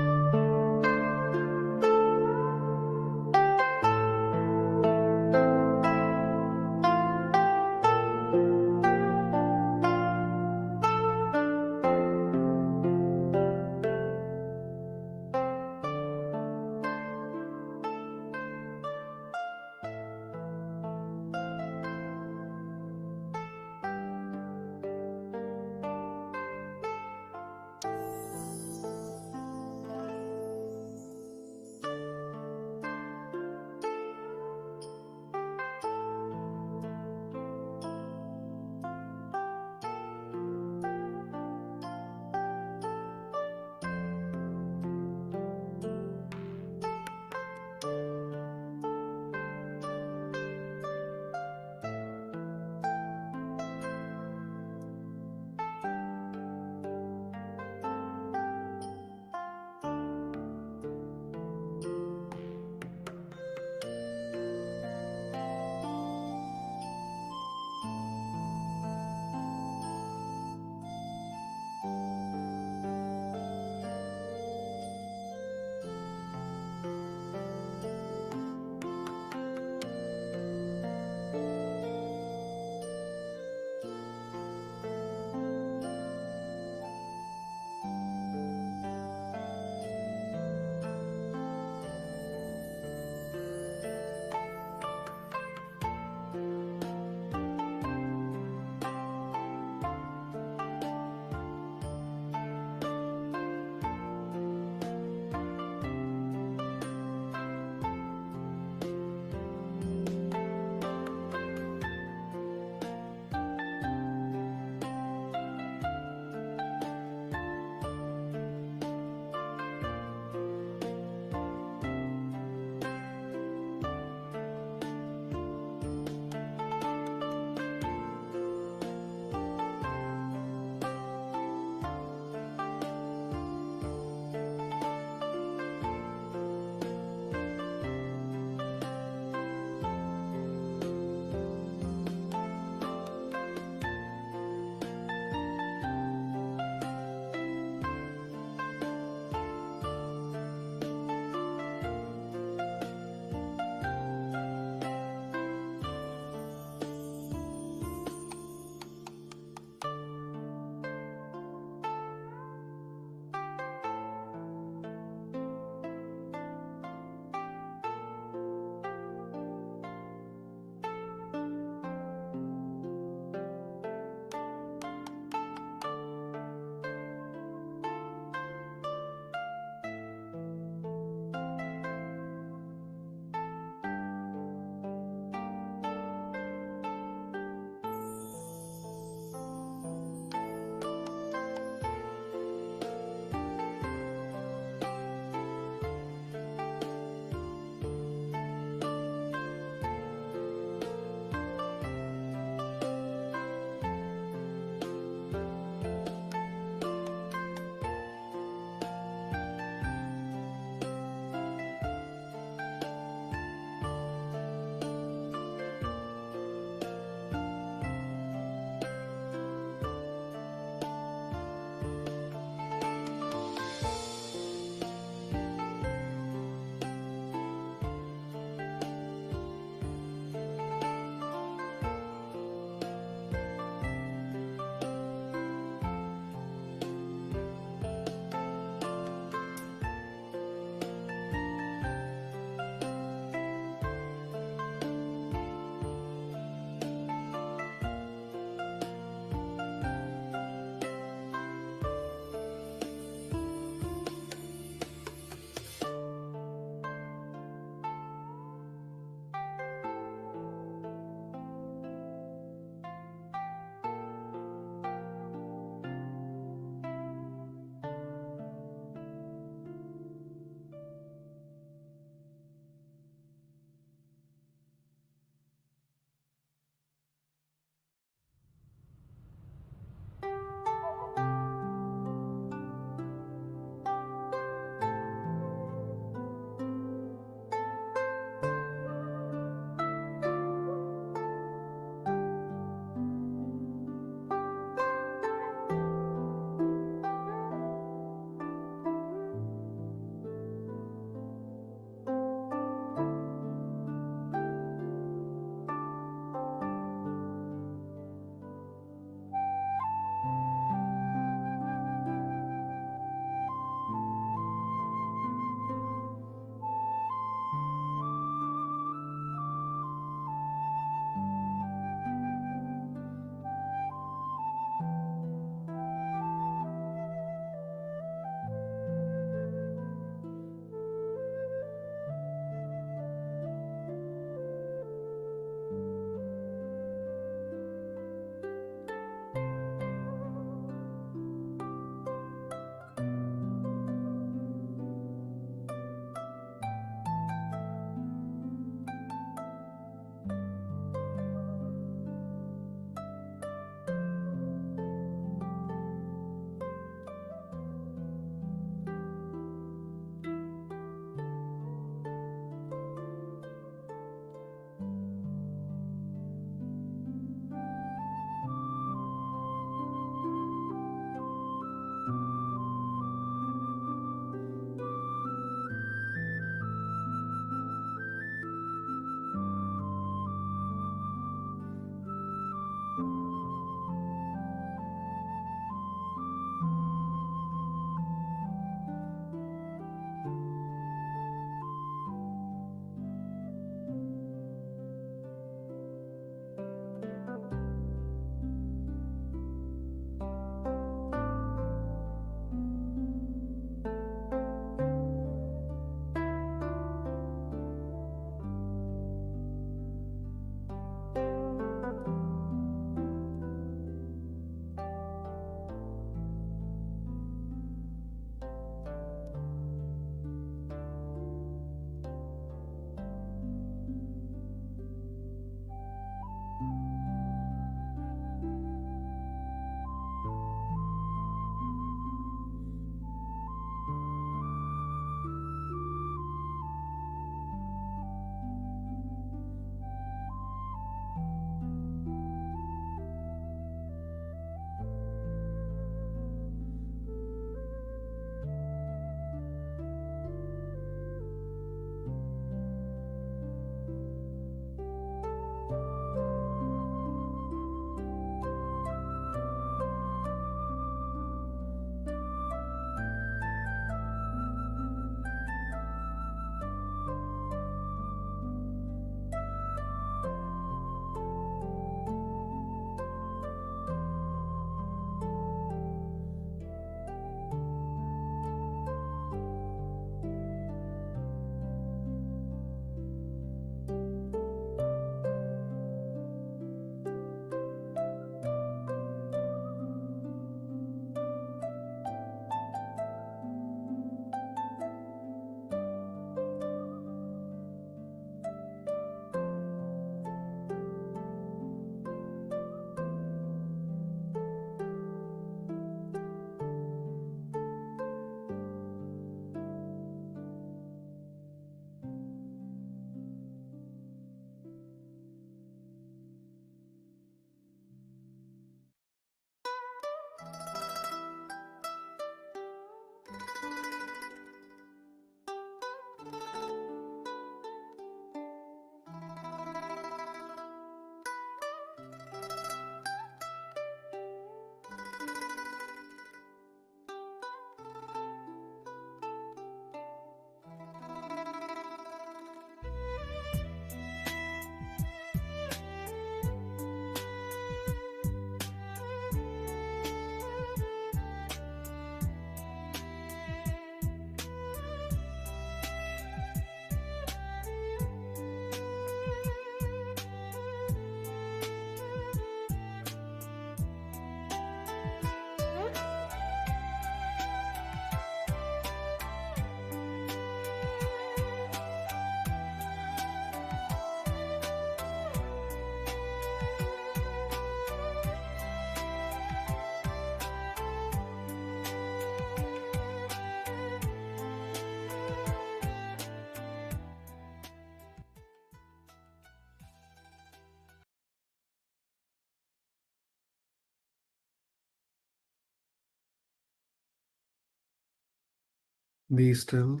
Be still,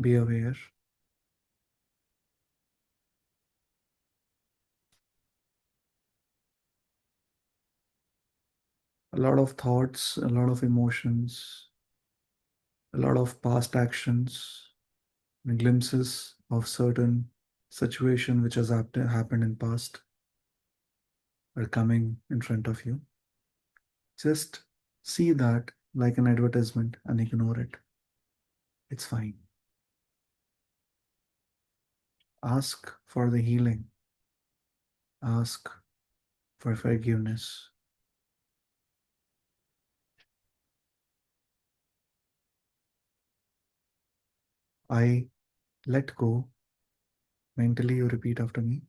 be aware. A lot of thoughts, a lot of emotions, a lot of past actions, and glimpses of certain situation which has happened in past are coming in front of you. Just see that like an advertisement and ignore it. It's fine. Ask for the healing. Ask for forgiveness. I let go. Mentally, you repeat after me.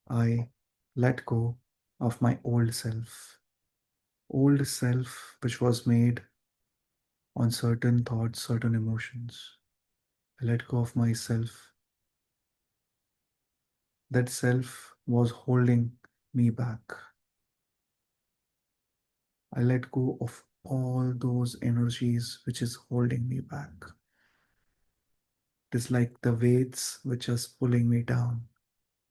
I let go of my old self. Old self, which was made on certain thoughts, certain emotions. I let go of myself. That self was holding me back. I let go of all those energies which is holding me back. It is like the weights which is pulling me down,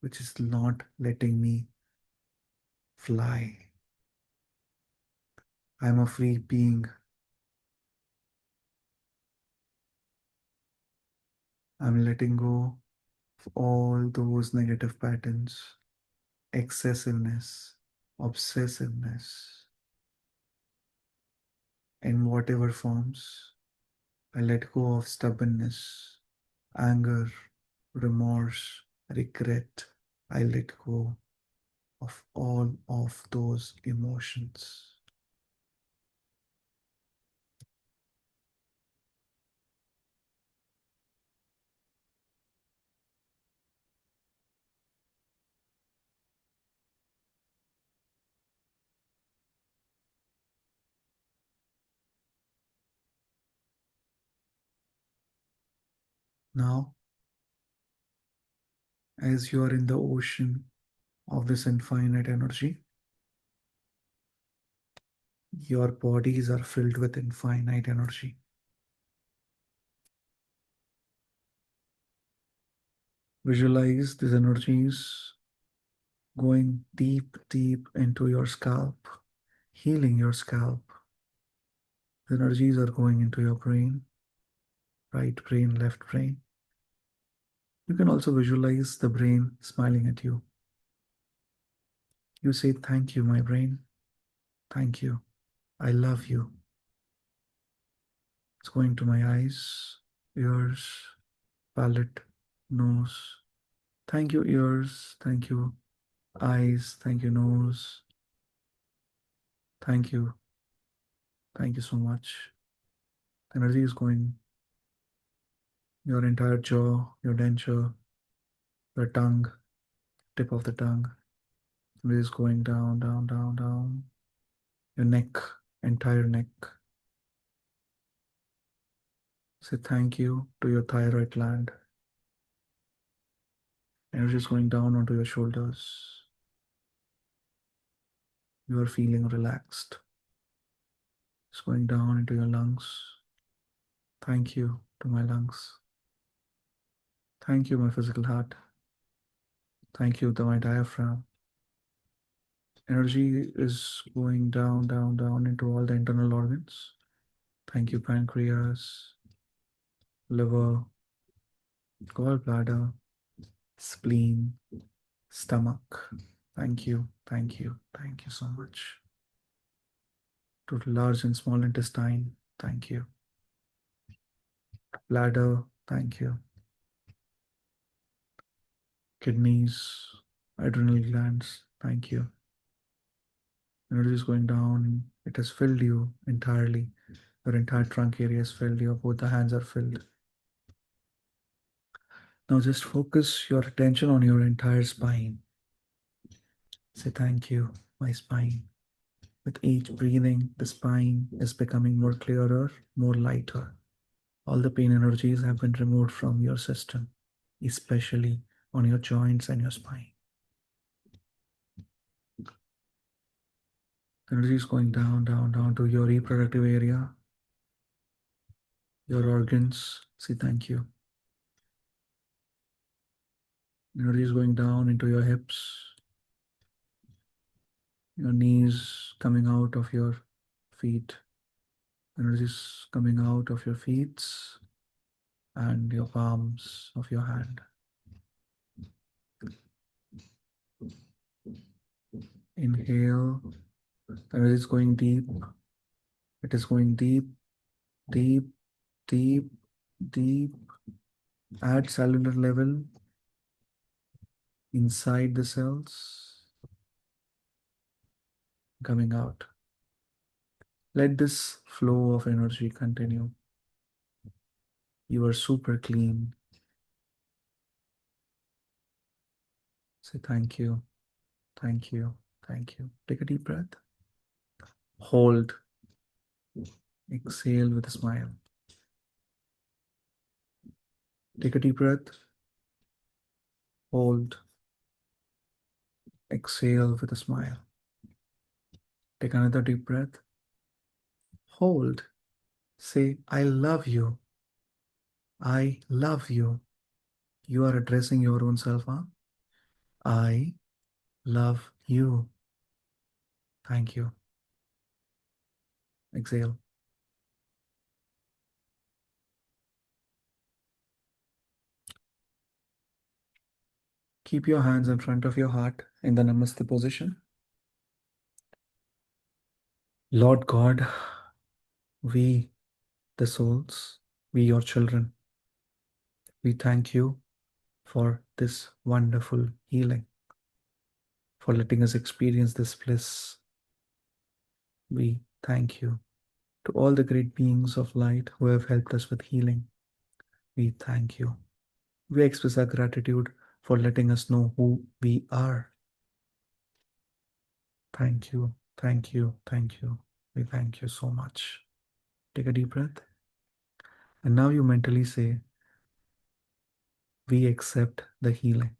which is not letting me fly. I'm a free being. I'm letting go of all those negative patterns, excessiveness, obsessiveness, in whatever forms. I let go of stubbornness, anger, remorse, regret. I let go of all of those emotions. Now, as you are in the ocean of this infinite energy, your bodies are filled with infinite energy. Visualize these energies going deep, deep into your scalp, healing your scalp. The energies are going into your brain, right brain, left brain. You can also visualize the brain smiling at you. You say, "Thank you, my brain. Thank you. I love you." It's going to my eyes, ears, palate, nose. Thank you, ears. Thank you, eyes. Thank you, nose. Thank you. Thank you so much. The energy is going your entire jaw, your denture, your tongue, tip of the tongue. It is going down, down, down, down. Your neck, entire neck. Say thank you to your thyroid gland. Energy is going down onto your shoulders. You are feeling relaxed. It's going down into your lungs. Thank you to my lungs. Thank you, my physical heart. Thank you to my diaphragm. Energy is going down, down, down into all the internal organs. Thank you, pancreas, liver, gallbladder, spleen, stomach. Thank you, thank you, thank you so much. To the large and small intestine, thank you. Bladder, thank you. Kidneys, adrenal glands, thank you. Energy is going down. It has filled you entirely. Your entire trunk area is filled. Your both the hands are filled. Now just focus your attention on your entire spine. Say thank you, my spine. With each breathing, the spine is becoming more clearer, more lighter. All the pain energies have been removed from your system, especially on your joints and your spine. The energy is going down, down, down to your reproductive area, your organs. Say thank you. Energy is going down into your hips, your knees coming out of your feet. Energy is coming out of your feet and your palms of your hand. Inhale. Energy is going deep. It is going deep, deep, deep, deep at cellular level inside the cells, coming out. Let this flow of energy continue. You are super clean. Say thank you, thank you, thank you. Take a deep breath. Hold. Exhale with a smile. Take a deep breath. Hold. Exhale with a smile. Take another deep breath. Hold. Say, I love you. I love you. You are addressing your own self, huh? I love you. Thank you. Exhale. Keep your hands in front of your heart in the Namaste position. Lord God, we, the souls, we, your children, we thank you for this wonderful healing, for letting us experience this bliss. We thank you to all the great beings of light who have helped us with healing. We thank you. We express our gratitude for letting us know who we are. Thank you, thank you, thank you. We thank you so much. Take a deep breath. And now you mentally say, we accept the healing.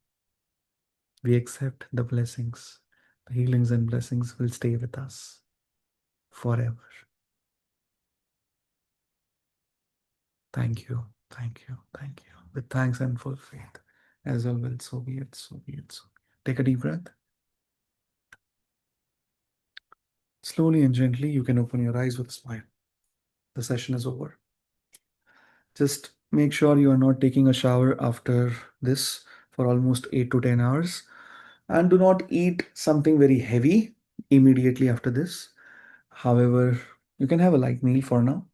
We accept the blessings. The healings and blessings will stay with us forever. Thank you, thank you, thank you. With thanks and full faith. As well will, so be it, so be it, so be it. Take a deep breath. Slowly and gently, you can open your eyes with a smile. The session is over. Just make sure you are not taking a shower after this for almost 8 to 10 hours. And do not eat something very heavy immediately after this. However, you can have a light meal for now.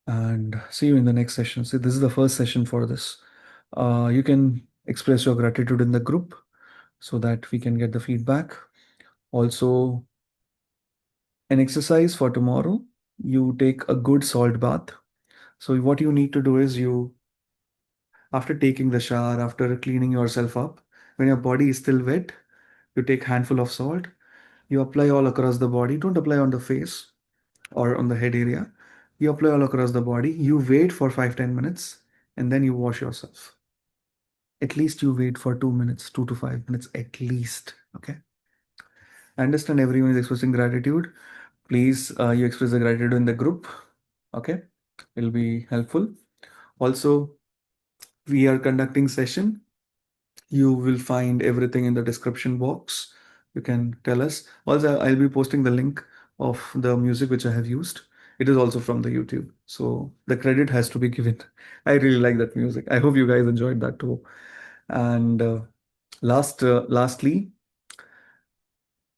And see you in the next session. So this is the first session for this. You can express your gratitude in the group so that we can get the feedback. Also, an exercise for tomorrow, you take a good salt bath. So what you need to do is you, after taking the shower, after cleaning yourself up, when your body is still wet, you take handful of salt, you apply all across the body. Don't apply on the face or on the head area. You apply all across the body. You wait for 5-10 minutes and then you wash yourself. At least you wait for 2 minutes, 2 to 5 minutes at least. Okay. I understand everyone is expressing gratitude. Please, you express the gratitude in the group. Okay. It'll be helpful. Also, we are conducting session. You will find everything in the description box. You can tell us. Also, I'll be posting the link of the music which I have used. It is also from the YouTube. So the credit has to be given. I really like that music. I hope you guys enjoyed that too. And lastly,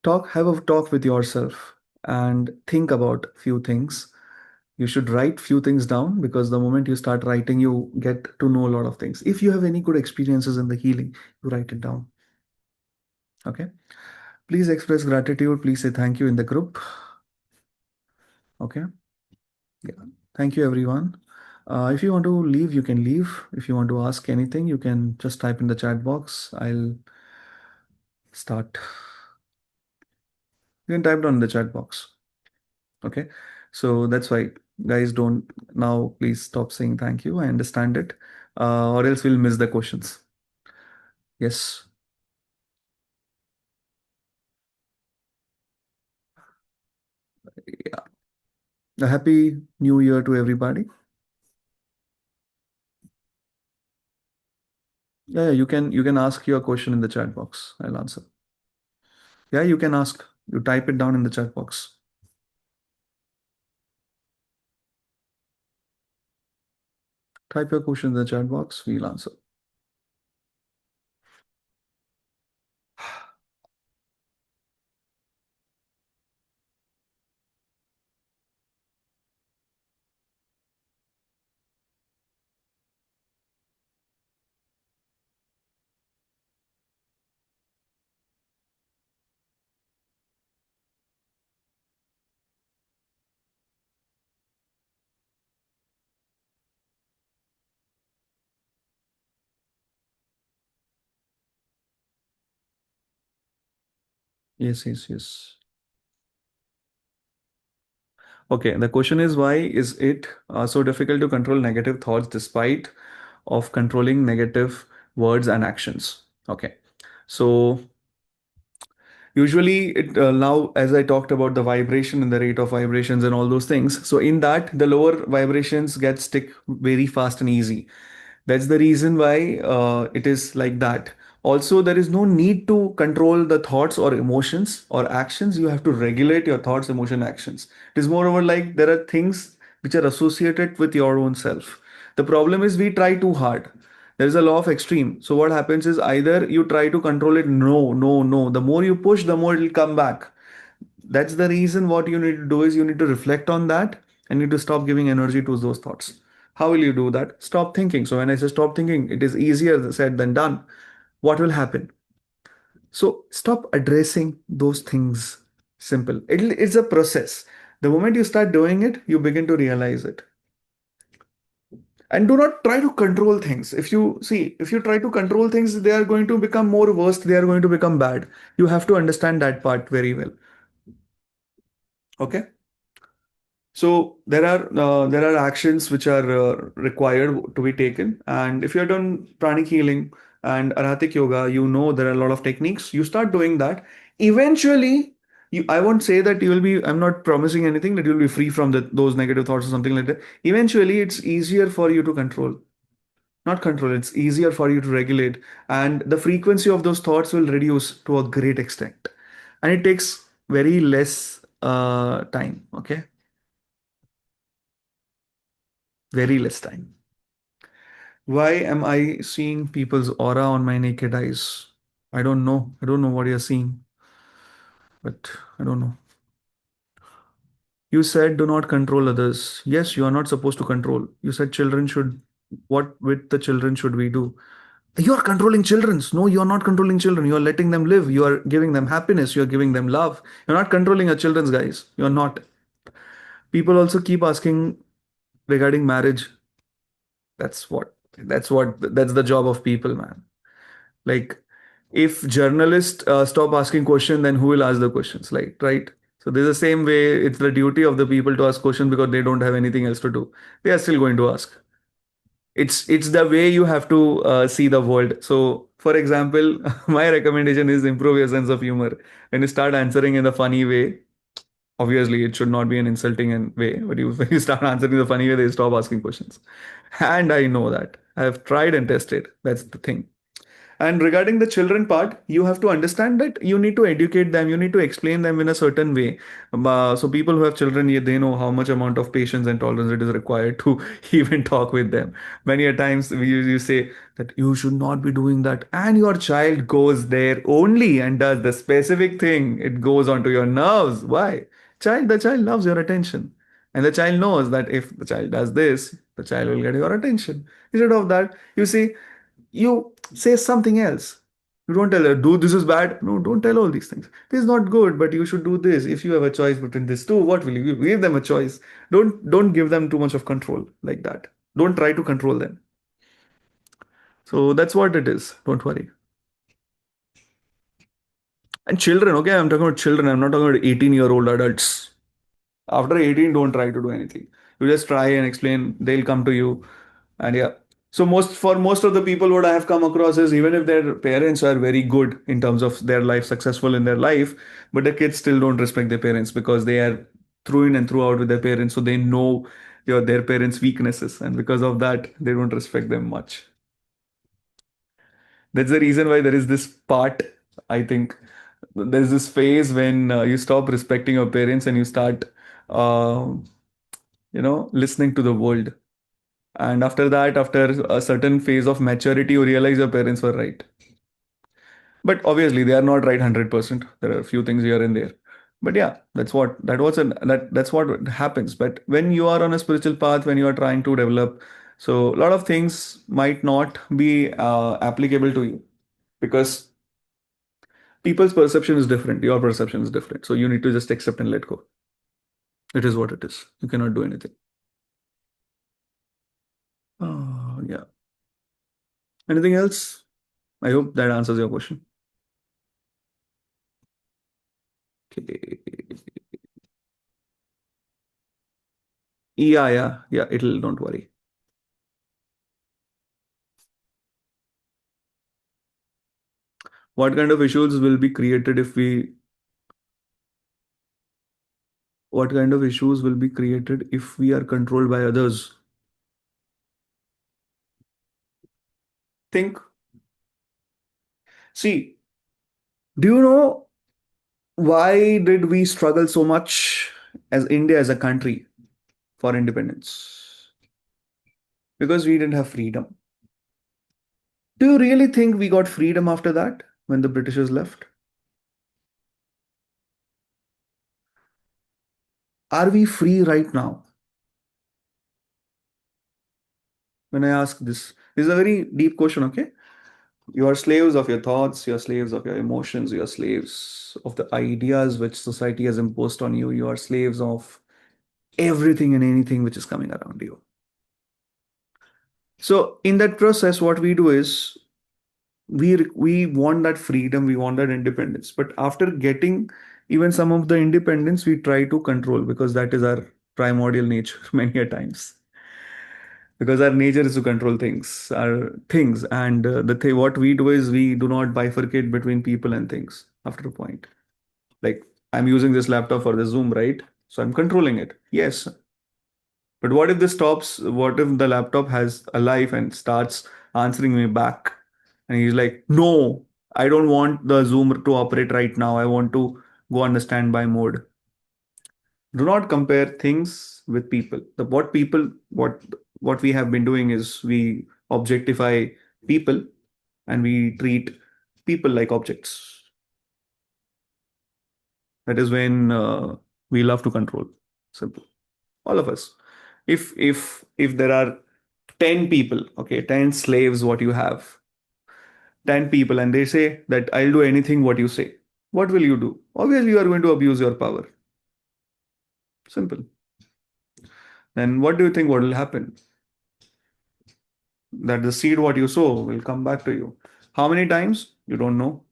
have a talk with yourself and think about few things. You should write few things down because the moment you start writing, you get to know a lot of things. If you have any good experiences in the healing, you write it down. Okay. Please express gratitude. Please say thank you in the group. Okay. Yeah. Thank you, everyone. If you want to leave, you can leave. If you want to ask anything, you can just type in the chat box. I'll start. You can type down in the chat box. Okay. So that's why, guys, don't now please stop saying thank you. I understand it. Or else we'll miss the questions. Yes. Yeah. A happy new year to everybody. Yeah, you can ask your question in the chat box. I'll answer. Yeah, you can ask. You type it down in the chat box. Type your question in the chat box. We'll answer. Yes, yes, yes. Okay, the question is, why is it so difficult to control negative thoughts despite of controlling negative words and actions? Okay. So usually, now as I talked about the vibration and the rate of vibrations and all those things, so in that the lower vibrations get stick very fast and easy. That's the reason why it is like that. Also, there is no need to control the thoughts or emotions or actions. You have to regulate your thoughts, emotion, actions. It is moreover like there are things which are associated with your own self. The problem is we try too hard. There is a law of extreme. So what happens is either you try to control it, no, no, no. The more you push, the more it will come back. That's the reason what you need to do is you need to reflect on that and you need to stop giving energy to those thoughts. How will you do that? Stop thinking. So when I say stop thinking, it is easier said than done. What will happen? So stop addressing those things. Simple. It's a process. The moment you start doing it, you begin to realize it. And do not try to control things. If you try to control things, they are going to become more worse. They are going to become bad. You have to understand that part very well. Okay. So there are actions which are required to be taken, and if you have done pranic healing and Arhatic yoga, you know there are a lot of techniques. You start doing that. Eventually, I won't say that you will be. I'm not promising anything that you'll be free from those negative thoughts or something like that. Eventually, it's easier for you to control, not control. It's easier for you to regulate, and the frequency of those thoughts will reduce to a great extent, and it takes very less time. Okay, very less time. Why am I seeing people's aura on my naked eyes? I don't know. I don't know what you're seeing, but I don't know. You said do not control others. Yes, you are not supposed to control. You said children should. What with the children should we do? You are controlling children's. No, you are not controlling children. You are letting them live. You are giving them happiness. You are giving them love. You're not controlling your children's, guys. You're not. People also keep asking regarding marriage. That's the job of people, man. Like, if journalists stop asking questions, then who will ask the questions? Like, right? So there's the same way it's the duty of the people to ask questions because they don't have anything else to do. They are still going to ask. It's the way you have to see the world. So, for example, my recommendation is improve your sense of humor. When you start answering in a funny way, obviously it should not be an insulting way, but when you start answering in a funny way, they stop asking questions. And I know that. I have tried and tested. That's the thing. And regarding the children part, you have to understand that you need to educate them, you need to explain them in a certain way. So people who have children, they know how much amount of patience and tolerance it is required to even talk with them. Many a times you say that you should not be doing that, and your child goes there only and does the specific thing. It goes onto your nerves. Why? The child loves your attention. And the child knows that if the child does this, the child will get your attention. Instead of that, you say something else. You don't tell her, do this is bad. No, don't tell all these things. This is not good, but you should do this. If you have a choice between these two, what will you give? Give them a choice. Don't give them too much of control like that. Don't try to control them. So that's what it is. Don't worry. And children, okay, I'm talking about children. I'm not talking about 18-year-old adults. After 18, don't try to do anything. You just try and explain. They'll come to you. And yeah. So most of the people what I have come across is even if their parents are very good in terms of their life, successful in their life, but the kids still don't respect their parents because they are through in and throughout with their parents, so they know their parents' weaknesses, and because of that, they don't respect them much. That's the reason why there is this part, I think, there's this phase when you stop respecting your parents and you start, uh, listening to the world. And after that, after a certain phase of maturity, you realize your parents were right. But obviously, they are not right 100%. There are a few things here and there. But yeah, that's what happens. But when you are on a spiritual path, when you are trying to develop, so a lot of things might not be applicable to you because people's perception is different. Your perception is different. So you need to just accept and let go. It is what it is. You cannot do anything. Oh, yeah. Anything else? I hope that answers your question. Okay. Yeah, yeah, yeah. It'll, don't worry. What kind of issues will be created if we, what kind of issues will be created if we are controlled by others? Think, see, do you know why did we struggle so much as India as a country for independence? Because we didn't have freedom. Do you really think we got freedom after that when the Britishers left? Are we free right now? When I ask this is a very deep question, okay? You are slaves of your thoughts, you're slaves of your emotions, you're slaves of the ideas which society has imposed on you, you are slaves of everything and anything which is coming around you. So, in that process, what we do is we want that freedom, we want that independence. But after getting even some of the independence, we try to control because that is our primordial nature many a times. Because our nature is to control things, our things, and what we do is we do not bifurcate between people and things after a point. Like I'm using this laptop for the Zoom, right? So I'm controlling it. Yes, but what if this stops? What if the laptop has a life and starts answering me back? And he's like, no, I don't want the Zoom to operate right now. I want to go on the standby mode. Do not compare things with people. What we have been doing is we objectify people and we treat people like objects. That is when we love to control. Simple. All of us. If there are 10 people, okay, 10 slaves, what you have, 10 people, and they say that I'll do anything what you say. What will you do? Obviously, you are going to abuse your power. Simple. Then what do you think what will happen? That the seed what you sow will come back to you. How many times? You don't know.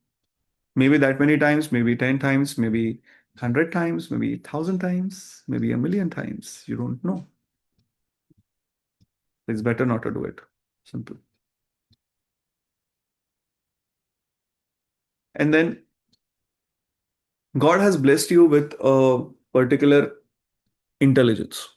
Maybe that many times, maybe 10 times, maybe 100 times, maybe 1,000 times, maybe a million times. You don't know. It's better not to do it. Simple. And then God has blessed you with a particular intelligence.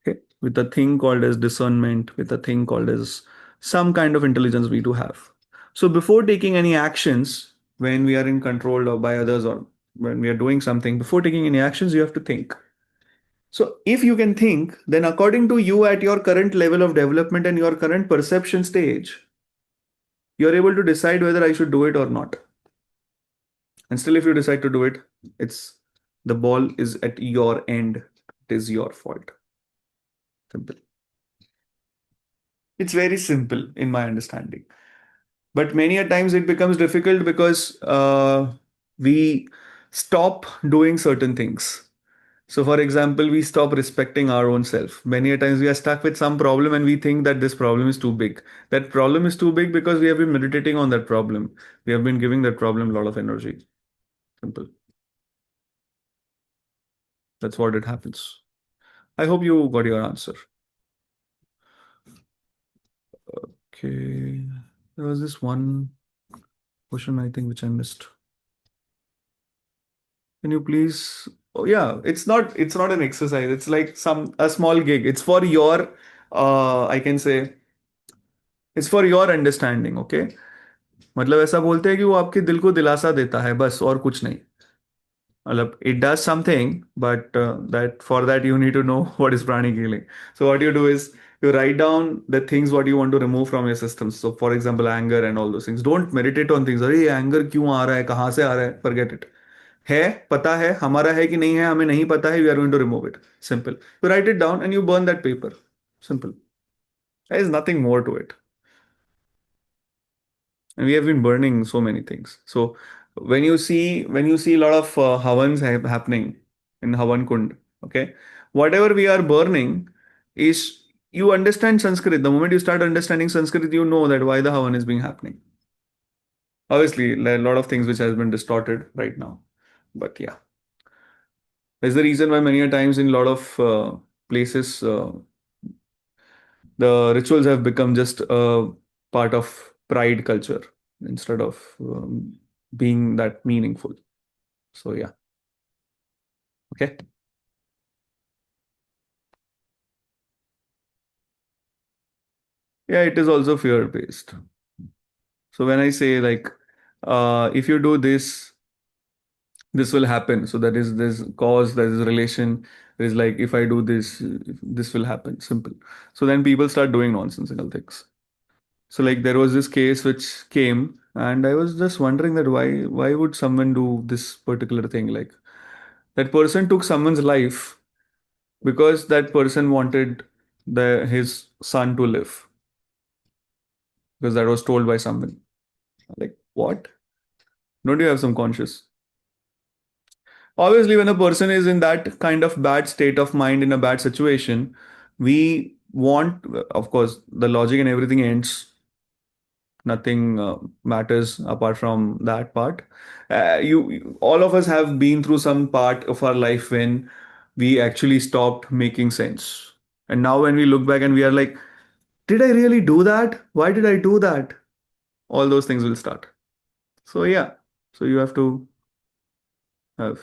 Okay. With a thing called as discernment, with a thing called as some kind of intelligence we do have. So before taking any actions, when we are in control or by others or when we are doing something, before taking any actions, you have to think. So if you can think, then according to you at your current level of development and your current perception stage, you're able to decide whether I should do it or not. And still, if you decide to do it, it's the ball is at your end. It is your fault. Simple. It's very simple in my understanding. But many a times it becomes difficult because we stop doing certain things. So, for example, we stop respecting our own self. Many a times we are stuck with some problem and we think that this problem is too big. That problem is too big because we have been meditating on that problem. We have been giving that problem a lot of energy. Simple. That's what it happens. I hope you got your answer. Okay. There was this one question I think which I missed. Can you please Oh yeah, it's not an exercise. It's like some a small gig. It's for your I can say it's for your understanding, okay? मतलब ऐसा बोलते हैं कि वो आपके दिल को दिलासा देता है बस और कुछ नहीं. मतलब it does something, but that for that you need to know what is pranic healing. So what you do is you write down the things what you want to remove from your system. So for example, anger and all those things. Don't meditate on things. अरे ये anger क्यों आ रहा है, कहाँ से आ रहा है? Forget it. है, पता है, हमारा है कि नहीं है, हमें नहीं पता है. We are going to remove it. Simple. You write it down and you burn that paper. Simple. There is nothing more to it. And we have been burning so many things. So when you see a lot of havans happening in Havan Kund, okay, whatever we are burning is you understand Sanskrit. The moment you start understanding Sanskrit, you know that why the Havan is being happening. Obviously, there are a lot of things which has been distorted right now, but yeah, there's the reason why many a times in a lot of places the rituals have become just a part of pride culture instead of being that meaningful. So yeah, okay. Yeah, it is also fear based. So when I say like, if you do this, this will happen. So that is this cause, there is relation. There is like, if I do this, this will happen. Simple. So then people start doing nonsensical things. So like there was this case which came, and I was just wondering that why would someone do this particular thing? Like that person took someone's life because that person wanted his son to live because that was told by someone. Like what? Don't you have some conscious? Obviously, when a person is in that kind of bad state of mind in a bad situation, we want, of course, the logic and everything ends. Nothing matters apart from that part. All of us have been through some part of our life when we actually stopped making sense. And now when we look back and we are like, did I really do that? Why did I do that? All those things will start. So yeah, so you have to have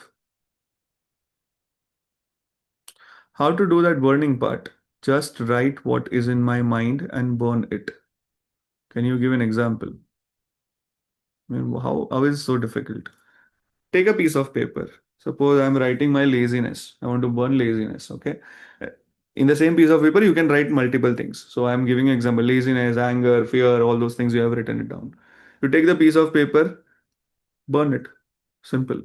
how to do that burning part. Just write what is in my mind and burn it. Can you give an example? I mean, how is it so difficult? Take a piece of paper. Suppose I'm writing my laziness. I want to burn laziness. Okay. In the same piece of paper, you can write multiple things. So I'm giving you example: laziness, anger, fear, all those things. You have written it down. You take the piece of paper, burn it. Simple.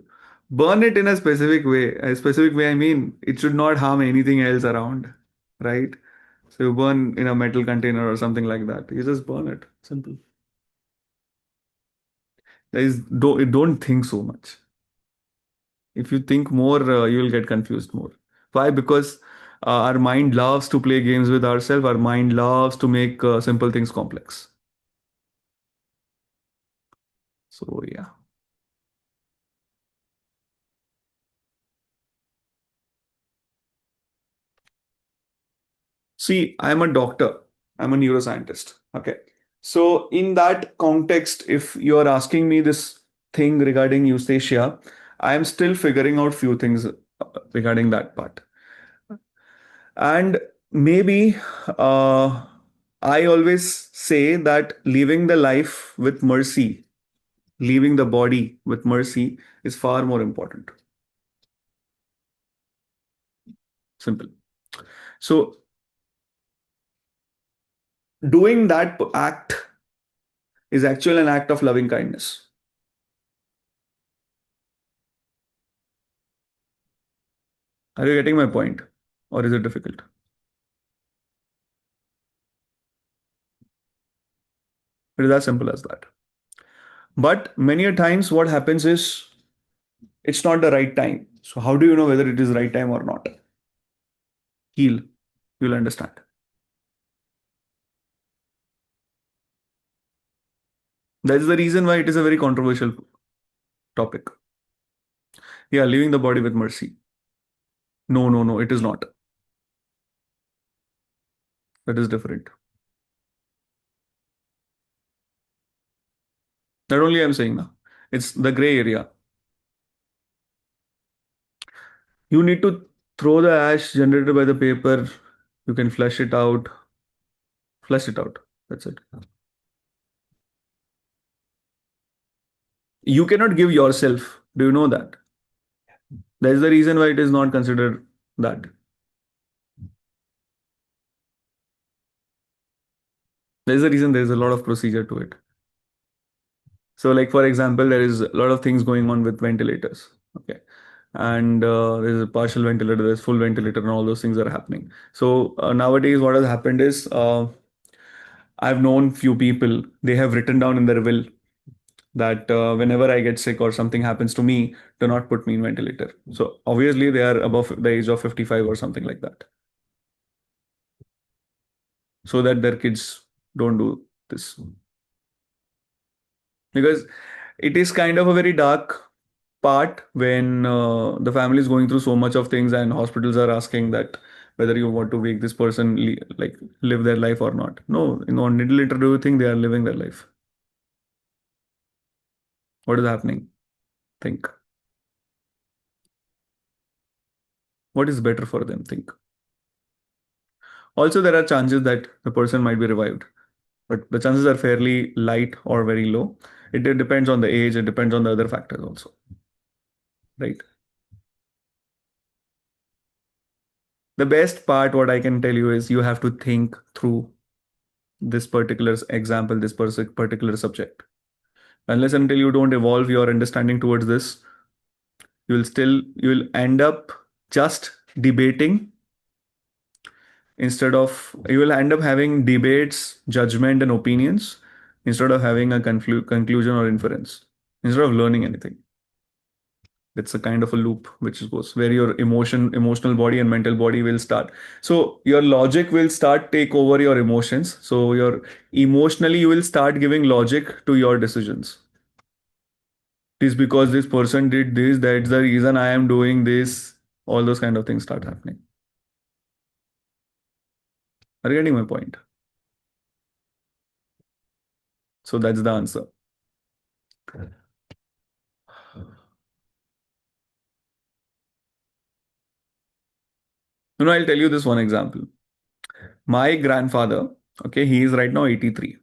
Burn it in a specific way. A specific way, I mean, it should not harm anything else around, right? So you burn in a metal container or something like that. You just burn it. Simple. Don't think so much. If you think more, you will get confused more. Why? Because our mind loves to play games with ourselves. Our mind loves to make simple things complex. So yeah. See, I'm a doctor. I'm a neuroscientist. Okay. So in that context, if you are asking me this thing regarding eustacia, I am still figuring out few things regarding that part. And maybe I always say that living the life with mercy, leaving the body with mercy is far more important. Simple. So doing that act is actually an act of loving kindness. Are you getting my point? Or is it difficult? It is as simple as that. But many a times what happens is it's not the right time. So how do you know whether it is right time or not? Heal. You'll understand. That is the reason why it is a very controversial topic. Yeah, leaving the body with mercy. No, no, no, it is not. That is different. That only I'm saying now. It's the gray area. You need to throw the ash generated by the paper. You can flush it out. Flush it out. That's it. You cannot give yourself. Do you know that? That is the reason why it is not considered that. There is a reason there is a lot of procedure to it. So, like for example, there is a lot of things going on with ventilators. Okay. And there's a partial ventilator, there's full ventilator, and all those things are happening. So nowadays, what has happened is I've known few people, they have written down in their will that whenever I get sick or something happens to me, do not put me in ventilator. So obviously they are above the age of 55 or something like that, so that their kids don't do this. Because it is kind of a very dark part when the family is going through so much of things and hospitals are asking that whether you want to make this person like live their life or not. No, on ventilator, do you think they are living their life? What is happening? Think. What is better for them? Think. Also, there are chances that the person might be revived, but the chances are fairly light or very low. It depends on the age, it depends on the other factors also, right? The best part, what I can tell you is you have to think through this particular example, this particular subject. Unless until you don't evolve your understanding towards this, you will end up just debating instead of you will end up having debates, judgment, and opinions instead of having a conclusion or inference, instead of learning anything. It's a kind of a loop which goes where your emotional body and mental body will start. So your logic will start take over your emotions. So your emotionally you will start giving logic to your decisions. It is because this person did this, that's the reason I am doing this. All those kind of things start happening. Are you getting my point? So that's the answer. I'll tell you this one example. My grandfather, okay, he is right now 83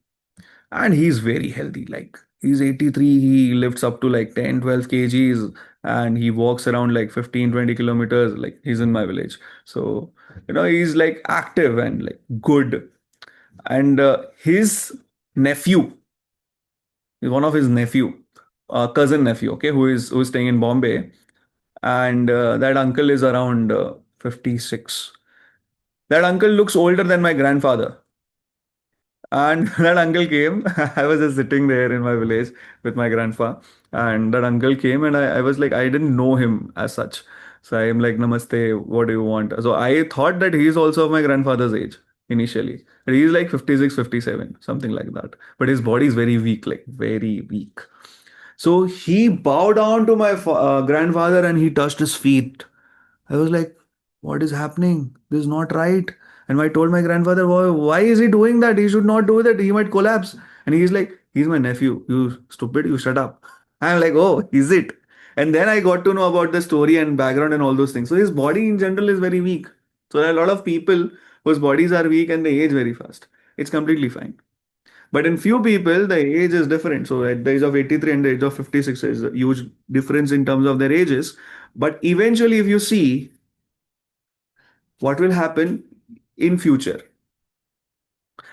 and he's very healthy. Like he's 83, he lifts up to like 10, 12 kgs and he walks around like 15, 20 kilometers. Like he's in my village. So, he's like active and like good. And his nephew, one of his nephew, cousin nephew, okay, who is staying in Bombay, and that uncle is around 56. That uncle looks older than my grandfather. And that uncle came. I was just sitting there in my village with my grandpa, and that uncle came, and I was like, I didn't know him as such. So I am like, Namaste, what do you want? So I thought that he's also of my grandfather's age initially. But he's like 56, 57, something like that. But his body is very weak, like very weak. So he bowed down to my grandfather and he touched his feet. I was like, what is happening? This is not right. And I told my grandfather, why is he doing that? He should not do that. He might collapse. And he's like, he's my nephew. You stupid, you shut up. I'm like, oh, is it? And then I got to know about the story and background and all those things. So his body in general is very weak. So there are a lot of people whose bodies are weak and they age very fast. It's completely fine. But in few people, the age is different. So at the age of 83 and the age of 56 is a huge difference in terms of their ages. But eventually, if you see what will happen in future,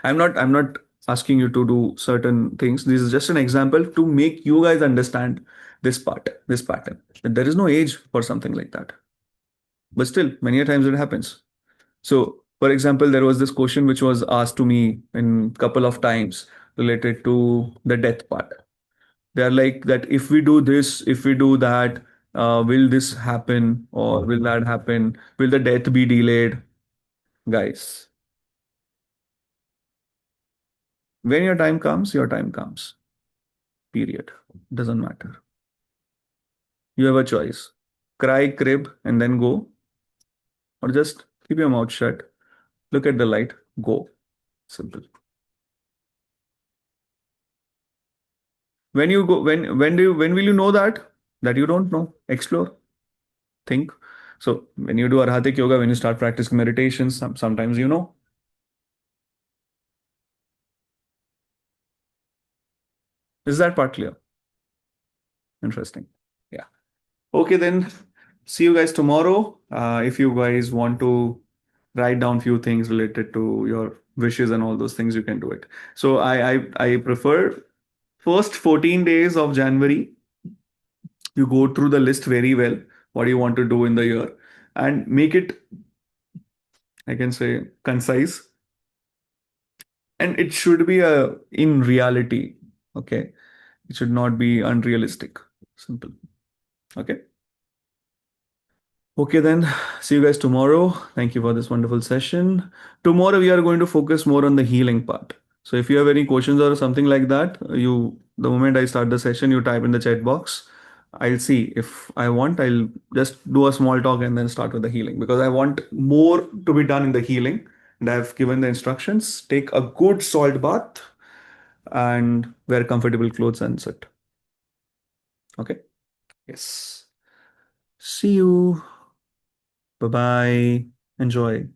I'm not asking you to do certain things. This is just an example to make you guys understand this pattern. That there is no age for something like that. But still, many a times it happens. So, for example, there was this question which was asked to me in couple of times related to the death part. They're like that if we do this, if we do that, will this happen or will that happen? Will the death be delayed? Guys, when your time comes. Period. Doesn't matter. You have a choice. Cry, crib, and then go, or just keep your mouth shut, look at the light, go. Simple. When will you know that? That you don't know. Explore, think. So when you do Arhatic yoga, when you start practicing meditation, sometimes you know. Is that part clear? Interesting. Yeah. Okay, then see you guys tomorrow. If you guys want to write down few things related to your wishes and all those things, you can do it. So I prefer first 14 days of January, you go through the list very well, what do you want to do in the year, and make it, I can say, concise. And it should be a in reality. Okay. It should not be unrealistic. Simple. Okay. Okay, then see you guys tomorrow. Thank you for this wonderful session. Tomorrow we are going to focus more on the healing part. So if you have any questions or something like that, the moment I start the session, you type in the chat box. I'll see if I want, I'll just do a small talk and then start with the healing because I want more to be done in the healing. And I've given the instructions. Take a good salt bath and wear comfortable clothes and sit. Okay. Yes. See you. Bye bye. Enjoy.